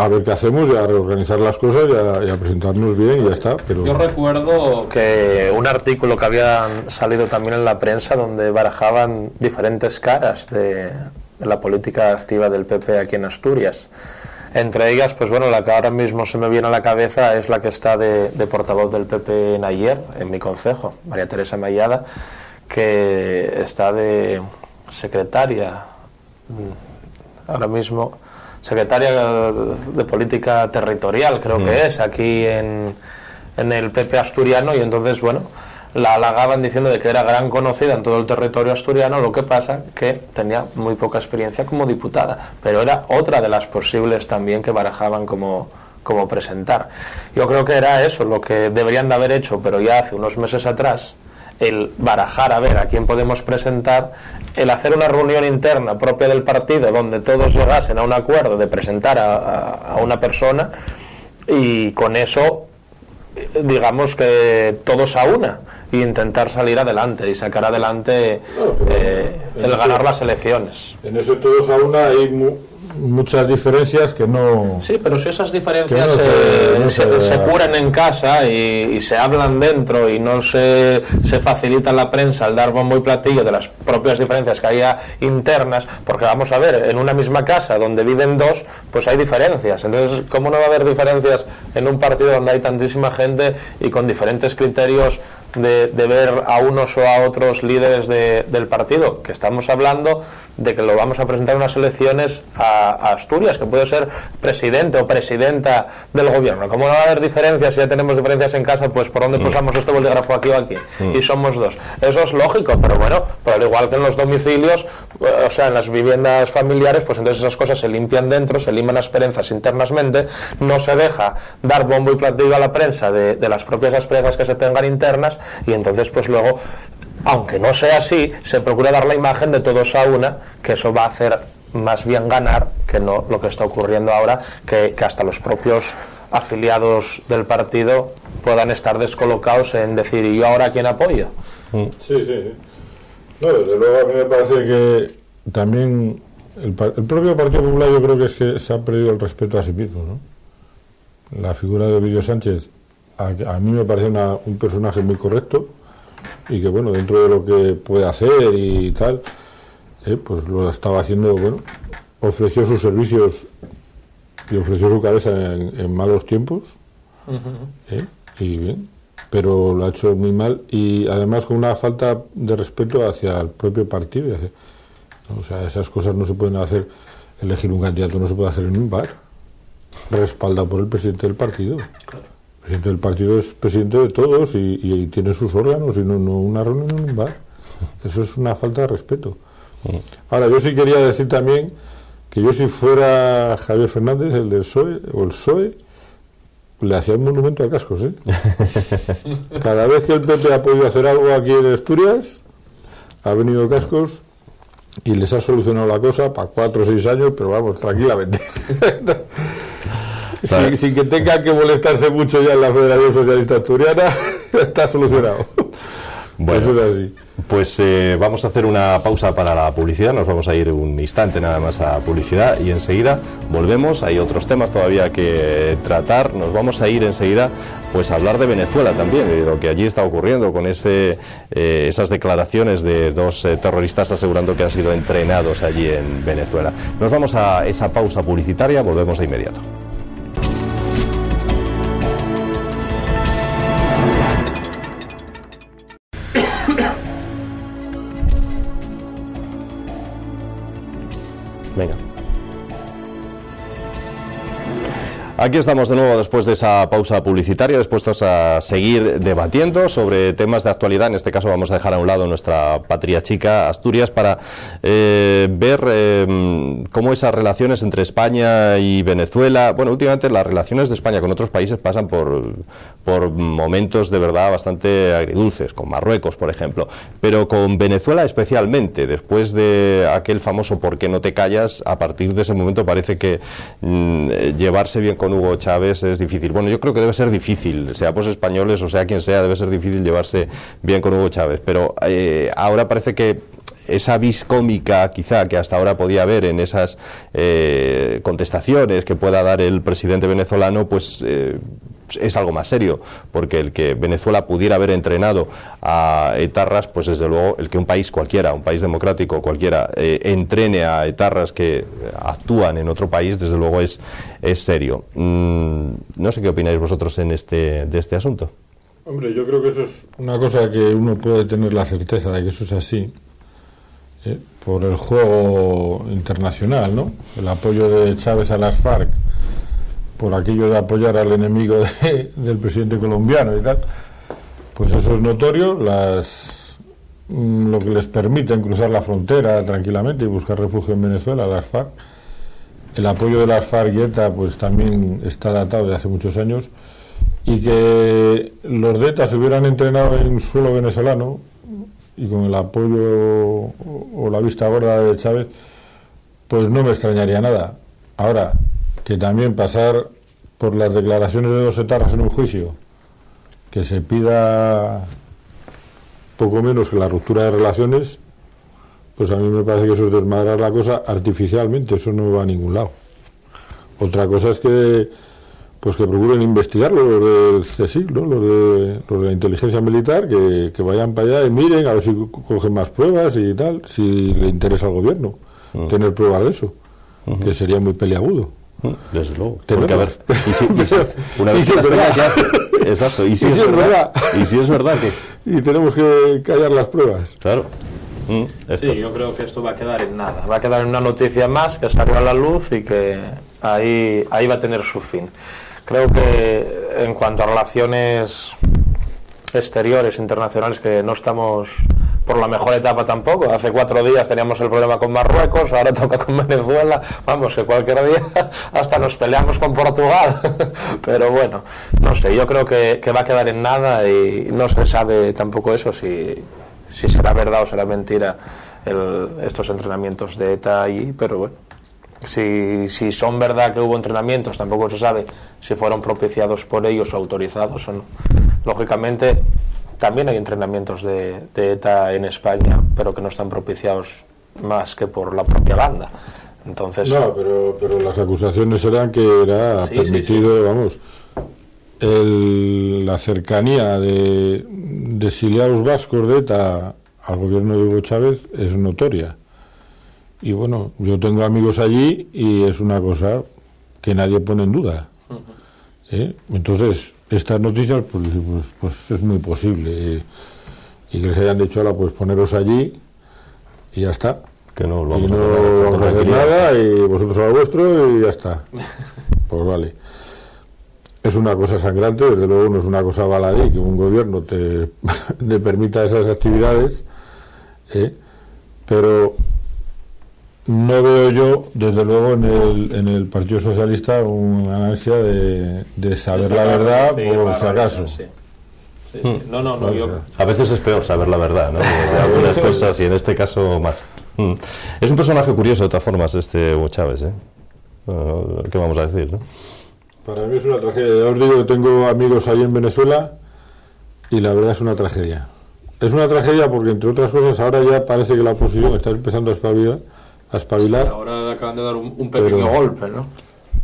ver qué hacemos y a reorganizar las cosas y a presentarnos bien y ya está. Pero yo recuerdo que un artículo que había salido también en la prensa donde barajaban diferentes caras de la política activa del PP aquí en Asturias. Entre ellas, pues bueno, la que ahora mismo se me viene a la cabeza es la que está de portavoz del PP en Ayer, en mi concejo, María Teresa Mayada, que está de secretaria ahora mismo, secretaria de Política Territorial, creo que es, aquí en el PP asturiano, y entonces, bueno, la halagaban diciendo de que era gran conocida en todo el territorio asturiano, lo que pasa que tenía muy poca experiencia como diputada, pero era otra de las posibles también que barajaban como presentar. Yo creo que era eso lo que deberían de haber hecho, pero ya hace unos meses atrás, el barajar a ver a quién podemos presentar, el hacer una reunión interna propia del partido donde todos llegasen a un acuerdo de presentar a una persona, y con eso digamos que todos a una, e intentar salir adelante y sacar adelante el ganar las elecciones. En eso todos a una hay muchas diferencias que no... Sí, pero si esas diferencias se curan en casa y se hablan dentro y no se facilita en la prensa el dar bombo y platillo de las propias diferencias que haya internas, porque vamos a ver, en una misma casa donde viven dos, pues hay diferencias. Entonces, ¿cómo no va a haber diferencias en un partido donde hay tantísima gente y con diferentes criterios de ver a unos o a otros líderes del partido? Que estamos hablando de que lo vamos a presentar en unas elecciones a Asturias, que puede ser presidente o presidenta del gobierno. ¿Cómo no va a haber diferencias si ya tenemos diferencias en casa? Pues por dónde posamos este bolígrafo, aquí o aquí, y somos dos. Eso es lógico, pero bueno, pero al igual que en los domicilios, o sea, en las viviendas familiares, pues entonces esas cosas se limpian dentro, se liman asperezas internamente, no se deja dar bombo y platillo a la prensa de las propias asperezas que se tengan internas, y entonces pues luego, aunque no sea así, se procura dar la imagen de todos a una, que eso va a hacer más bien ganar que no lo que está ocurriendo ahora, que hasta los propios afiliados del partido puedan estar descolocados en decir, ¿y yo ahora a quién apoyo? Sí. No, desde luego a mí me parece que también el propio Partido Popular, yo creo que es que se ha perdido el respeto a sí mismo, ¿no? La figura de Ovidio Sánchez a mí me parece un personaje muy correcto, y que bueno, dentro de lo que puede hacer y tal, pues lo estaba haciendo, bueno, ofreció sus servicios y ofreció su cabeza en malos tiempos, y bien, pero lo ha hecho muy mal, y además con una falta de respeto hacia el propio partido. O sea, esas cosas no se pueden hacer. Elegir un candidato no se puede hacer en un bar, respaldado por el presidente del partido. Claro. El presidente del partido es presidente de todos y tiene sus órganos, y no una reunión en un bar. Eso es una falta de respeto. Ahora, yo sí quería decir también que yo, si fuera Javier Fernández, el del PSOE o el PSOE, le hacía un monumento a Cascos, ¿eh? Cada vez que el PP ha podido hacer algo aquí en Asturias, ha venido Cascos y les ha solucionado la cosa para 4 o 6 años, pero vamos, tranquilamente. Sin que tenga que molestarse mucho ya en la Federación Socialista Asturiana, está solucionado. Bueno, eso es así. Pues vamos a hacer una pausa para la publicidad, nos vamos a ir un instante nada más a publicidad y enseguida volvemos. Hay otros temas todavía que tratar, nos vamos a ir enseguida pues a hablar de Venezuela también, de lo que allí está ocurriendo con esas declaraciones de 2 terroristas asegurando que han sido entrenados allí en Venezuela. Nos vamos a esa pausa publicitaria, volvemos de inmediato. Venga. Aquí estamos de nuevo después de esa pausa publicitaria, dispuestos a seguir debatiendo sobre temas de actualidad. En este caso vamos a dejar a un lado nuestra patria chica, Asturias, para ver cómo esas relaciones entre España y Venezuela... Bueno, últimamente las relaciones de España con otros países pasan por momentos de verdad bastante agridulces, con Marruecos, por ejemplo, pero con Venezuela especialmente, después de aquel famoso ¿por qué no te callas?, a partir de ese momento parece que llevarse bien con Hugo Chávez es difícil. Bueno, yo creo que debe ser difícil, sea pues españoles o sea quien sea, debe ser difícil llevarse bien con Hugo Chávez, pero ahora parece que esa vis cómica quizá que hasta ahora podía haber en esas contestaciones que pueda dar el presidente venezolano, pues es algo más serio, porque el que Venezuela pudiera haber entrenado a etarras, pues desde luego el que un país cualquiera, un país democrático cualquiera, entrene a etarras que actúan en otro país, desde luego es serio. No sé qué opináis vosotros de este asunto. Hombre, yo creo que eso es una cosa que uno puede tener la certeza de que eso es así, por el juego internacional, ¿no? El apoyo de Chávez a las FARC, por aquello de apoyar al enemigo del presidente colombiano y tal, pues eso es notorio, lo que les permiten cruzar la frontera tranquilamente y buscar refugio en Venezuela, las FARC. El apoyo de las FARC y ETA pues también está datado de hace muchos años, y que los de ETA se hubieran entrenado en suelo venezolano y con el apoyo o la vista gorda de Chávez, pues no me extrañaría nada. Ahora, que también pasar por las declaraciones de los etarras en un juicio, que se pida poco menos que la ruptura de relaciones, pues a mí me parece que eso es desmadrar la cosa artificialmente, eso no va a ningún lado. Otra cosa es que pues que procuren investigarlo los del CSIC, ¿no? los de la inteligencia militar, que vayan para allá y miren a ver si cogen más pruebas y tal, si le interesa al gobierno tener pruebas de eso, que sería muy peliagudo. Desde luego. Porque, a ver, una vez exacto, y si es verdad, y si es verdad que y tenemos que callar las pruebas. Claro. Sí, yo creo que esto va a quedar en nada, va a quedar en una noticia más que salió a la luz y que ahí va a tener su fin. Creo que en cuanto a relaciones exteriores, internacionales, que no estamos por la mejor etapa tampoco. Hace 4 días teníamos el problema con Marruecos, ahora toca con Venezuela. Vamos, que cualquier día hasta nos peleamos con Portugal. Pero bueno, no sé, yo creo que va a quedar en nada y no se sabe tampoco eso, si será verdad o será mentira estos entrenamientos de ETA allí, pero bueno. Si son verdad que hubo entrenamientos, tampoco se sabe si fueron propiciados por ellos o autorizados o no. Lógicamente, también hay entrenamientos de ETA en España, pero que no están propiciados más que por la propia banda. Entonces, no, pero las acusaciones eran que era permitido, vamos, la cercanía de exiliados vascos de ETA al gobierno de Hugo Chávez es notoria. Y bueno, yo tengo amigos allí y es una cosa que nadie pone en duda. Entonces, estas noticias, pues es muy posible. Y que les hayan dicho, ahora, pues poneros allí y ya está. Que no vamos a hacer nada y vosotros a lo vuestro y ya está. Pues vale. Es una cosa sangrante, desde luego no es una cosa baladí que un gobierno te permita esas actividades, pero no veo yo, desde luego, en el Partido Socialista una ansia de saber la verdad, por si acaso. Sí. No, yo... A veces es peor saber la verdad, ¿no? De algunas cosas, y en este caso más. Es un personaje curioso, de todas formas, Hugo Chávez, ¿qué vamos a decir, no? Para mí es una tragedia. Ya os digo que tengo amigos ahí en Venezuela y la verdad es una tragedia. Es una tragedia porque, entre otras cosas, ahora ya parece que la oposición está empezando a espabilar. Sí, ahora le acaban de dar un pequeño golpe, ¿no?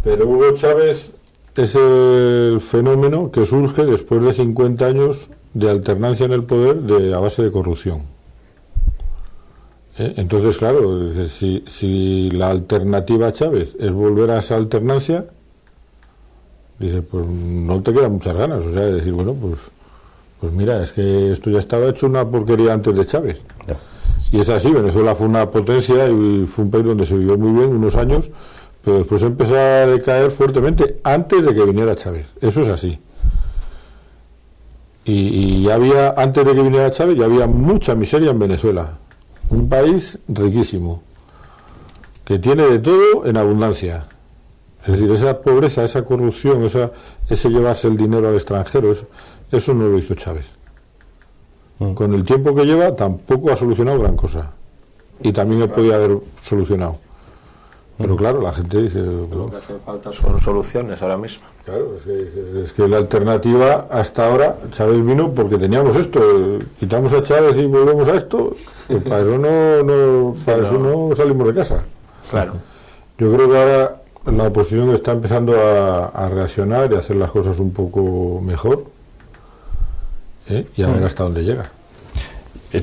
Pero Hugo Chávez es el fenómeno que surge después de 50 años de alternancia en el poder a base de corrupción. Entonces, claro, si la alternativa a Chávez es volver a esa alternancia, dice, pues no te quedan muchas ganas. O sea, decir, bueno, pues mira, es que esto ya estaba hecho una porquería antes de Chávez. Ya. Y es así, Venezuela fue una potencia y fue un país donde se vivió muy bien unos años, pero después empezó a decaer fuertemente antes de que viniera Chávez. Eso es así. Y ya había, antes de que viniera Chávez, ya había mucha miseria en Venezuela. Un país riquísimo, que tiene de todo en abundancia. Es decir, esa pobreza, esa corrupción, ese llevarse el dinero al extranjero, eso no lo hizo Chávez. Con el tiempo que lleva tampoco ha solucionado gran cosa, y también podía haber solucionado, pero claro, la gente dice, lo que hace falta son soluciones ahora mismo. Claro, es que la alternativa hasta ahora, Chávez vino porque teníamos esto, quitamos a Chávez y volvemos a esto, pues para eso no salimos de casa. Claro. Yo creo que ahora la oposición está empezando a reaccionar y a hacer las cosas un poco mejor. Y a ver hasta dónde llega.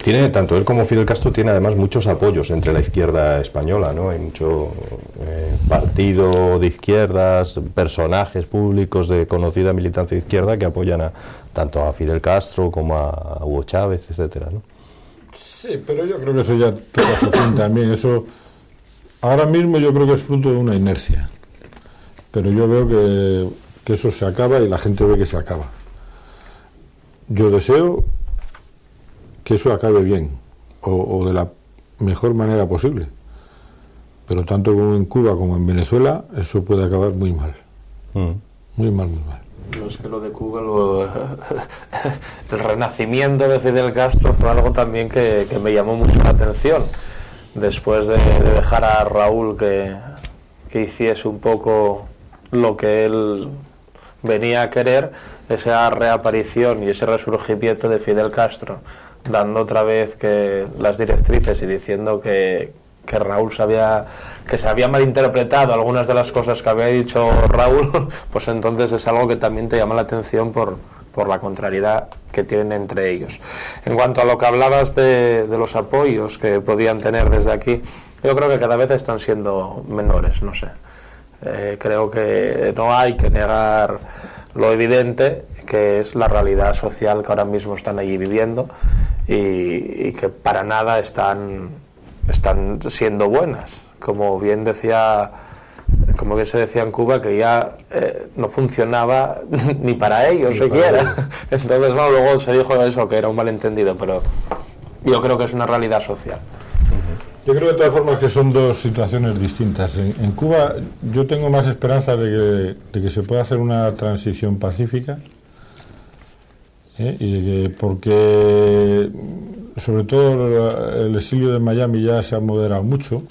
Tiene, tanto él como Fidel Castro, tiene además muchos apoyos entre la izquierda española, ¿no? Hay mucho partido de izquierdas, personajes públicos de conocida militancia de izquierda que apoyan tanto a Fidel Castro como a Hugo Chávez, etcétera, ¿no? Sí, pero yo creo que eso ya toca su fin también. Eso ahora mismo yo creo que es fruto de una inercia, pero yo veo que eso se acaba y la gente ve que se acaba. yo deseo que eso acabe bien, o de la mejor manera posible. Pero tanto como en Cuba como en Venezuela, eso puede acabar muy mal. Muy mal, muy mal. Yo es que lo de Cuba, el renacimiento de Fidel Castro fue algo también que me llamó mucho la atención. Después de dejar a Raúl que hiciese un poco lo que él venía a querer, esa reaparición y ese resurgimiento de Fidel Castro, dando otra vez que las directrices y diciendo que Raúl se había malinterpretado algunas de las cosas que había dicho Raúl, pues entonces es algo que también te llama la atención por la contrariedad que tienen entre ellos. En cuanto a lo que hablabas de los apoyos que podían tener desde aquí, yo creo que cada vez están siendo menores, no sé. Creo que no hay que negar lo evidente, que es la realidad social que ahora mismo están allí viviendo y que para nada están siendo buenas, como bien se decía en Cuba, que ya no funcionaba ni para ellos siquiera. Entonces, bueno, luego se dijo eso, que era un malentendido, pero yo creo que es una realidad social. Yo creo de todas formas que son dos situaciones distintas. En Cuba yo tengo más esperanza de que se pueda hacer una transición pacífica, porque sobre todo el exilio de Miami ya se ha moderado mucho,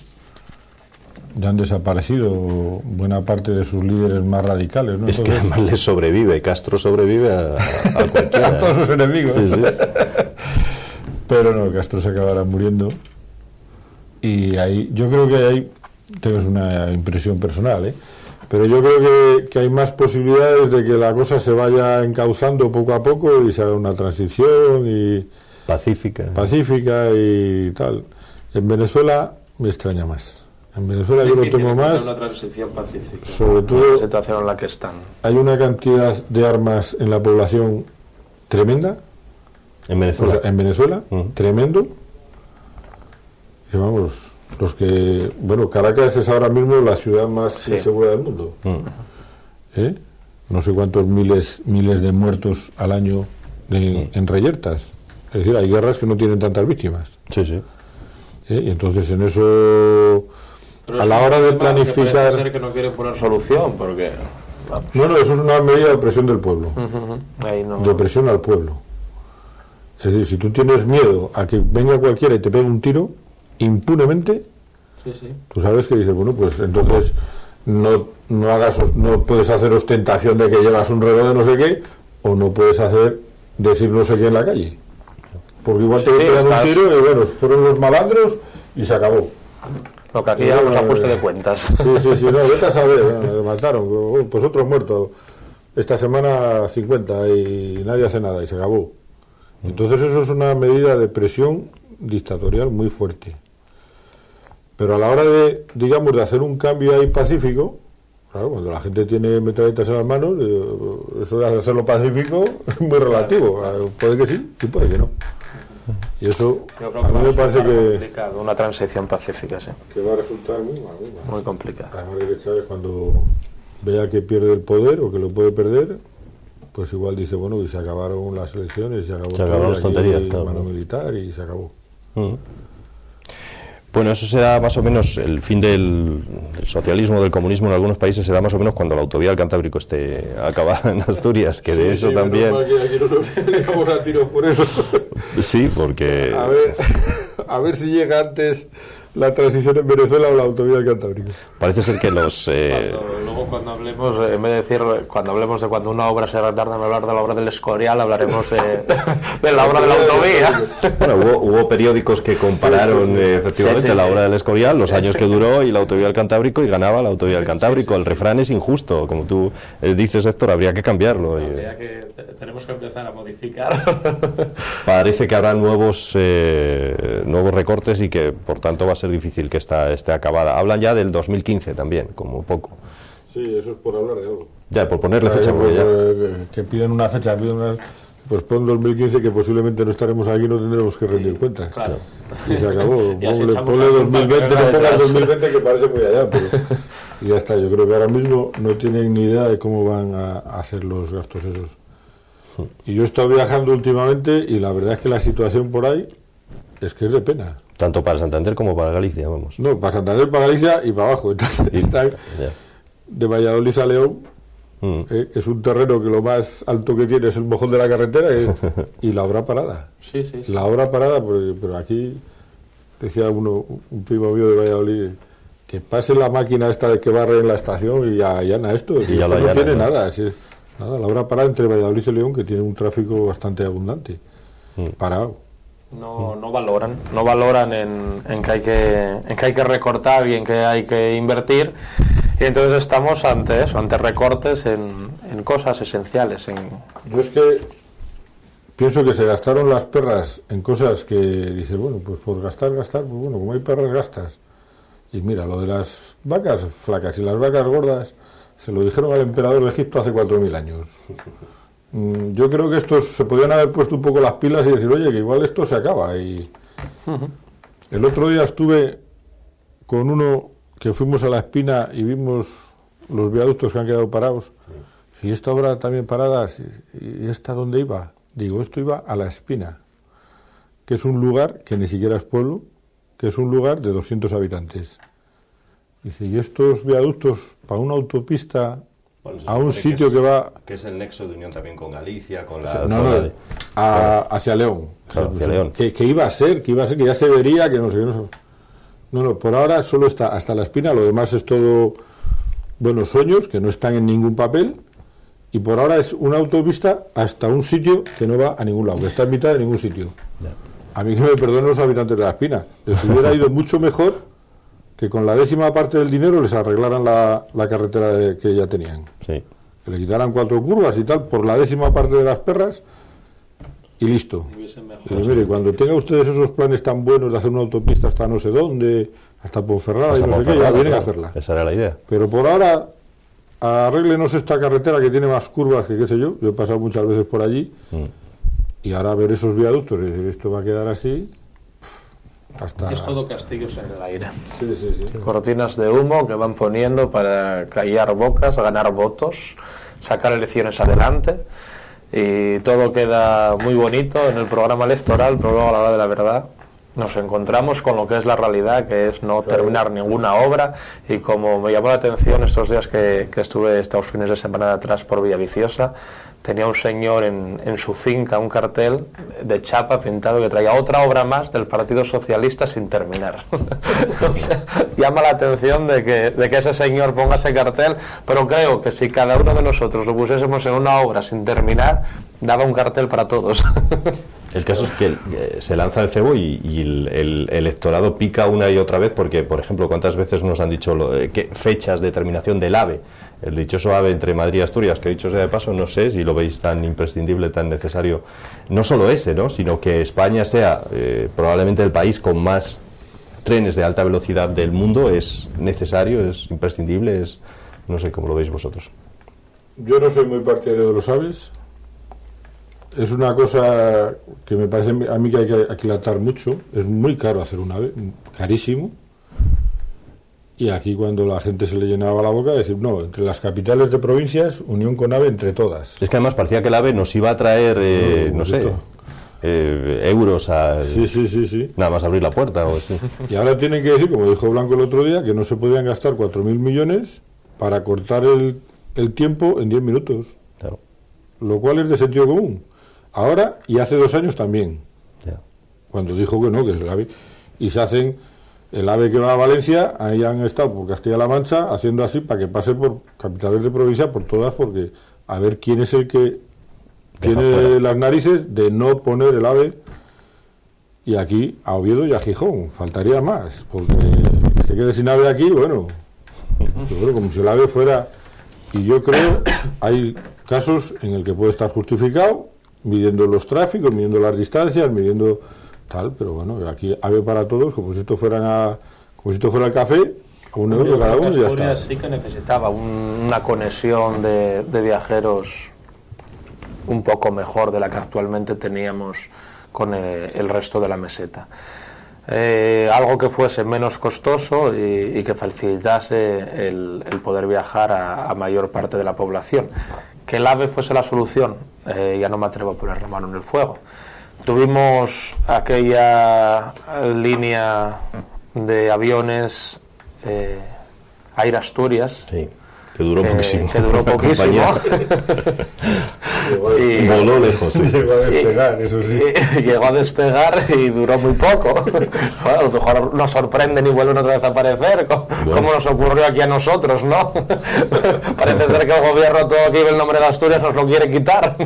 ya han desaparecido buena parte de sus líderes más radicales, ¿no? Es que además le sobrevive, Castro sobrevive a cualquiera. A todos sus enemigos. Sí, sí. Pero no, Castro se acabará muriendo. Y ahí, yo creo que hay, es una impresión personal, pero yo creo que hay más posibilidades de que la cosa se vaya encauzando poco a poco y se haga una transición y pacífica y tal. En Venezuela me extraña más. En Venezuela yo lo tengo más. Una transición pacífica. Sobre todo la situación en la que están. Hay una cantidad de armas en la población tremenda. En Venezuela. O sea, en Venezuela, tremendo. Y vamos, Caracas es ahora mismo la ciudad más insegura del mundo. No sé cuántos miles de muertos al año en reyertas. Es decir, hay guerras que no tienen tantas víctimas. Sí, sí. Y entonces en eso, a la hora de planificar... Parece ser que no quieren poner solución, porque... Vamos. No, eso es una medida de presión del pueblo. Ahí no... De presión al pueblo. Es decir, si tú tienes miedo a que venga cualquiera y te pegue un tiro, impunemente, tú sabes que dices, bueno, pues entonces no puedes hacer ostentación de que llevas un reloj de no sé qué, o no puedes decir no sé qué en la calle, porque igual te pegan un tiro y bueno, fueron los malandros y se acabó. Lo que aquí llamamos ajuste de cuentas. Sí, no, vete a saber, mataron, pues otro muerto, esta semana 50 y nadie hace nada y se acabó. Entonces eso es una medida de presión dictatorial muy fuerte. Pero a la hora de hacer un cambio ahí pacífico, claro, cuando la gente tiene metralletas en las manos, eso de hacerlo pacífico es muy relativo. Puede que sí y puede que no. Y eso a mí me parece que una transición pacífica, sí. Que va a resultar muy mal. Muy complicada. Además de que Chávez, cuando vea que pierde el poder o que lo puede perder, pues igual dice, bueno, y se acabaron las elecciones, se acabó las tonterías, el mano militar y se acabó. Bueno, eso será más o menos el fin del socialismo, del comunismo en algunos países, será más o menos cuando la autovía del Cantábrico esté acabada en Asturias, que de eso también... Aquí no nos vamos a tiros por eso. Sí, porque... A ver si llega antes la transición en Venezuela o la autovía del Cantábrico. Parece ser que los... Luego cuando hablemos, en vez de decir, cuando hablemos de cuando una obra se retarda en hablar de la obra del Escorial, hablaremos de la obra de la autovía. Bueno, hubo periódicos que compararon efectivamente la obra del Escorial, los años que duró y la autovía del Cantábrico, y ganaba la autovía del Cantábrico. El refrán es injusto, como tú dices, Héctor, habría que cambiarlo. Tenemos que empezar a modificar. Parece que habrá nuevos recortes y que por tanto va a ser difícil que esté acabada. Hablan ya del 2015 también, como poco. Sí, eso es por hablar de algo. Ya, por ponerle fecha. Que piden una fecha, pues pon 2015, que posiblemente no estaremos aquí, no tendremos que rendir cuentas. Claro. Y se acabó. Ponle 2020, no pongas 2020, que parece muy allá, pero y ya está. Yo creo que ahora mismo no tienen ni idea de cómo van a hacer los gastos esos. Y yo he estado viajando últimamente y la verdad es que la situación por ahí es que es de pena. Tanto para Santander como para Galicia, vamos. No, para Santander, para Galicia y para abajo. Entonces, de Valladolid a León, es un terreno que lo más alto que tiene es el mojón de la carretera y la obra parada. Sí. La obra parada, pero aquí decía un primo mío de Valladolid, que pase la máquina esta de que barre en la estación y allana esto. Y ya esto no tiene nada. Nada, la obra parada entre Valladolid y León, que tiene un tráfico bastante abundante. Parado. No valoran en que hay que recortar y en que hay que invertir, y entonces estamos ante eso, ante recortes en cosas esenciales. Yo es que pienso que se gastaron las perras en cosas que dices, bueno, pues por gastar, pues bueno, como hay perras gastas. Y mira, lo de las vacas flacas y las vacas gordas se lo dijeron al emperador de Egipto hace 4.000 años. Yo creo que estos se podían haber puesto un poco las pilas y decir, oye, que igual esto se acaba. Y el otro día estuve con uno que fuimos a La Espina y vimos los viaductos que han quedado parados. Si esta obra también parada, ¿y esta dónde iba? Digo, esto iba a La Espina, que es un lugar que ni siquiera es pueblo, que es un lugar de 200 habitantes. Dice, ¿y estos viaductos para una autopista a un sitio que va... Que es el nexo de unión también con Galicia, con la No, zona de... hacia León. Claro, hacia León. Que iba a ser, que ya se vería, que no sé, No, por ahora solo está hasta La Espina, lo demás es todo buenos sueños, que no están en ningún papel, y por ahora es una autopista hasta un sitio que no va a ningún lado, que está en mitad de ningún sitio. A mí que me perdonen los habitantes de La Espina, les hubiera ido mucho mejor que con la 10ª parte del dinero les arreglaran la carretera que ya tenían. Sí. Que le quitaran 4 curvas y tal, por la 10ª parte de las perras, y listo. Pero mire, cuando tenga ustedes esos planes tan buenos de hacer una autopista hasta no sé dónde, hasta Ponferrada y no sé qué, ya vienen a hacerla. Esa era la idea. Pero por ahora, arréglenos esta carretera que tiene más curvas que qué sé yo he pasado muchas veces por allí, y ahora ver esos viaductos y decir, esto va a quedar así... Es todo castillos en el aire. Sí. Cortinas de humo que van poniendo para callar bocas, ganar votos, sacar elecciones adelante, y todo queda muy bonito en el programa electoral, pero luego a la hora de la verdad nos encontramos con lo que es la realidad, que es no terminar ninguna obra. Y como me llamó la atención estos días que estuve estos fines de semana de atrás por Villaviciosa, tenía un señor en su finca un cartel de chapa pintado que traía otra obra más del Partido Socialista sin terminar. O sea, llama la atención de que ese señor ponga ese cartel, pero creo que si cada uno de nosotros lo pusiésemos en una obra sin terminar, daba un cartel para todos. El caso es que se lanza el cebo y el electorado pica una y otra vez porque, por ejemplo, ¿cuántas veces nos han dicho qué fechas de terminación del AVE? El dichoso AVE entre Madrid y Asturias, que dicho sea de paso, no sé si lo veis tan imprescindible, tan necesario. No solo ese, ¿no? Sino que España sea probablemente el país con más trenes de alta velocidad del mundo. Es necesario, es imprescindible, no sé cómo lo veis vosotros. Yo no soy muy partidario de los AVEs. Es una cosa que me parece a mí que hay que aquilatar mucho. Es muy caro hacer un AVE, carísimo. Y aquí cuando la gente se le llenaba la boca, decir, no, entre las capitales de provincias, unión con AVE entre todas. Es que además parecía que el AVE nos iba a traer, no sé, euros a... Sí. Nada más abrir la puerta o así. Y ahora tienen que decir, como dijo Blanco el otro día, que no se podían gastar 4.000 millones para cortar el tiempo en 10 minutos. Claro. Lo cual es de sentido común. Ahora y hace 2 años también. Ya. Cuando dijo que no, que es el AVE. Y se hacen el AVE que va a Valencia, ahí han estado por Castilla-La Mancha haciendo así para que pase por capitales de provincia, por todas, porque a ver quién es el que tiene las narices de no poner el AVE. Y aquí a Oviedo y a Gijón, faltaría más, porque que se quede sin AVE aquí, bueno, como si el AVE fuera... Y yo creo, hay casos en el que puede estar justificado, midiendo los tráficos, midiendo las distancias, midiendo tal, pero bueno, aquí AVE para todos, como si esto fuera el café, a €1 cada uno y ya está. Sí que necesitaba una conexión de viajeros un poco mejor de la que actualmente teníamos con el resto de la meseta. Algo que fuese menos costoso y que facilitase el poder viajar a mayor parte de la población. Que el AVE fuese la solución, ya no me atrevo a poner la mano en el fuego. Tuvimos aquella línea de aviones Air Asturias, sí, que duró poquísimo. Que duró poquísimo. Y voló lejos. Sí. Llegó a despegar, eso sí. Llegó a despegar y duró muy poco. Bueno, a lo mejor nos sorprenden y vuelven otra vez a aparecer, como nos ocurrió aquí a nosotros, ¿no? Parece ser que el gobierno, todo que lleva el nombre de Asturias, nos lo quiere quitar.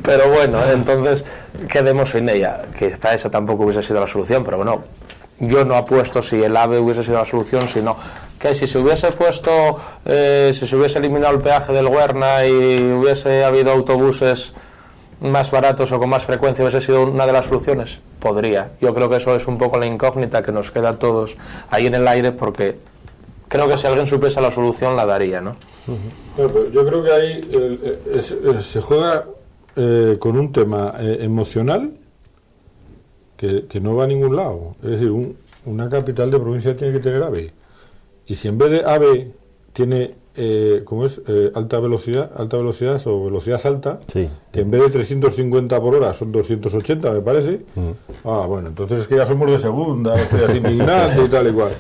Pero bueno, entonces quedemos sin ella. Quizá esa tampoco hubiese sido la solución, pero bueno, yo no apuesto si el AVE hubiese sido la solución, sino que si se hubiese puesto, si se hubiese eliminado el peaje del Huerna y hubiese habido autobuses más baratos o con más frecuencia, hubiese sido una de las soluciones. Podría. Yo creo que eso es un poco la incógnita que nos queda a todos ahí en el aire, porque creo que si alguien supiese la solución la daría, ¿no? Yo creo que ahí se juega con un tema emocional que no va a ningún lado. Es decir, una capital de provincia tiene que tener AVE. Y si en vez de AVE tiene, alta velocidad o velocidad alta, sí, que en vez de 350 por hora son 280, me parece. Bueno, entonces es que ya somos de segunda, estoy así indignado y tal y cual.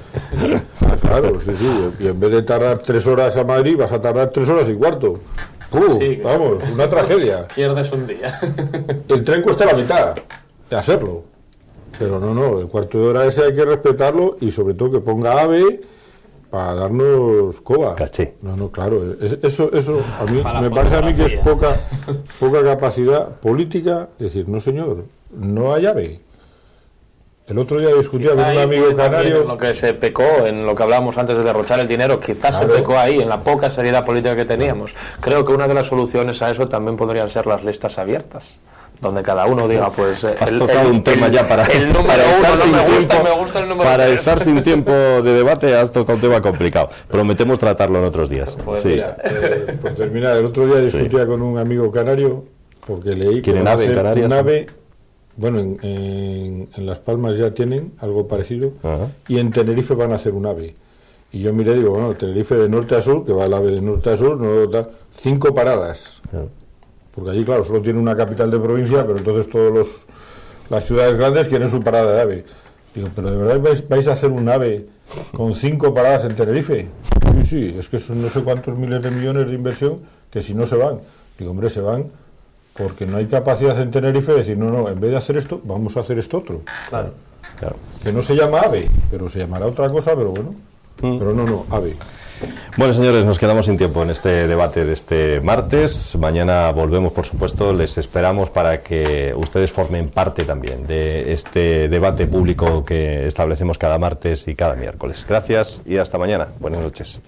Claro, sí. Y en vez de tardar 3 horas a Madrid, vas a tardar 3 horas y cuarto. Sí, vamos, una tragedia. Pierdes un día. El tren cuesta la mitad de hacerlo. Pero no, el cuarto de hora ese hay que respetarlo y sobre todo que ponga AVE para darnos coba. Caché. No, claro, eso a mí me parece a mí que es poca capacidad política, decir, no señor, no hay AVE. El otro día discutía con un amigo canario. En lo que se pecó, en lo que hablábamos antes de derrochar el dinero, quizás se pecó ahí, en la poca seriedad política que teníamos. Creo que una de las soluciones a eso también podrían ser las listas abiertas, donde cada uno diga, pues... Has tocado un tema ya para... El número uno no me gusta el número para 3. estar sin tiempo de debate has tocado un tema complicado. Prometemos tratarlo en otros días. Pues sí. mira, por terminar, el otro día discutía con un amigo canario, porque leí que ¿Quieren AVE en Canarias? Un AVE, bueno, en Las Palmas ya tienen algo parecido, y en Tenerife van a hacer un AVE. Y yo miré y digo, bueno, Tenerife de norte a sur, que va el AVE de norte a sur, no da 5 paradas. Porque allí, claro, solo tiene una capital de provincia, pero entonces todas las ciudades grandes quieren su parada de AVE. Digo, ¿pero de verdad vais a hacer un AVE con 5 paradas en Tenerife? Sí, es que son no sé cuántos miles de millones de inversión que si no se van. Digo, hombre, se van porque no hay capacidad en Tenerife de decir, no, en vez de hacer esto, vamos a hacer esto otro. claro. Que no se llama AVE, pero se llamará otra cosa, pero bueno. Pero no, AVE. Bueno, señores, nos quedamos sin tiempo en este debate de este martes. Mañana volvemos, por supuesto. Les esperamos para que ustedes formen parte también de este debate público que establecemos cada martes y cada miércoles. Gracias y hasta mañana. Buenas noches.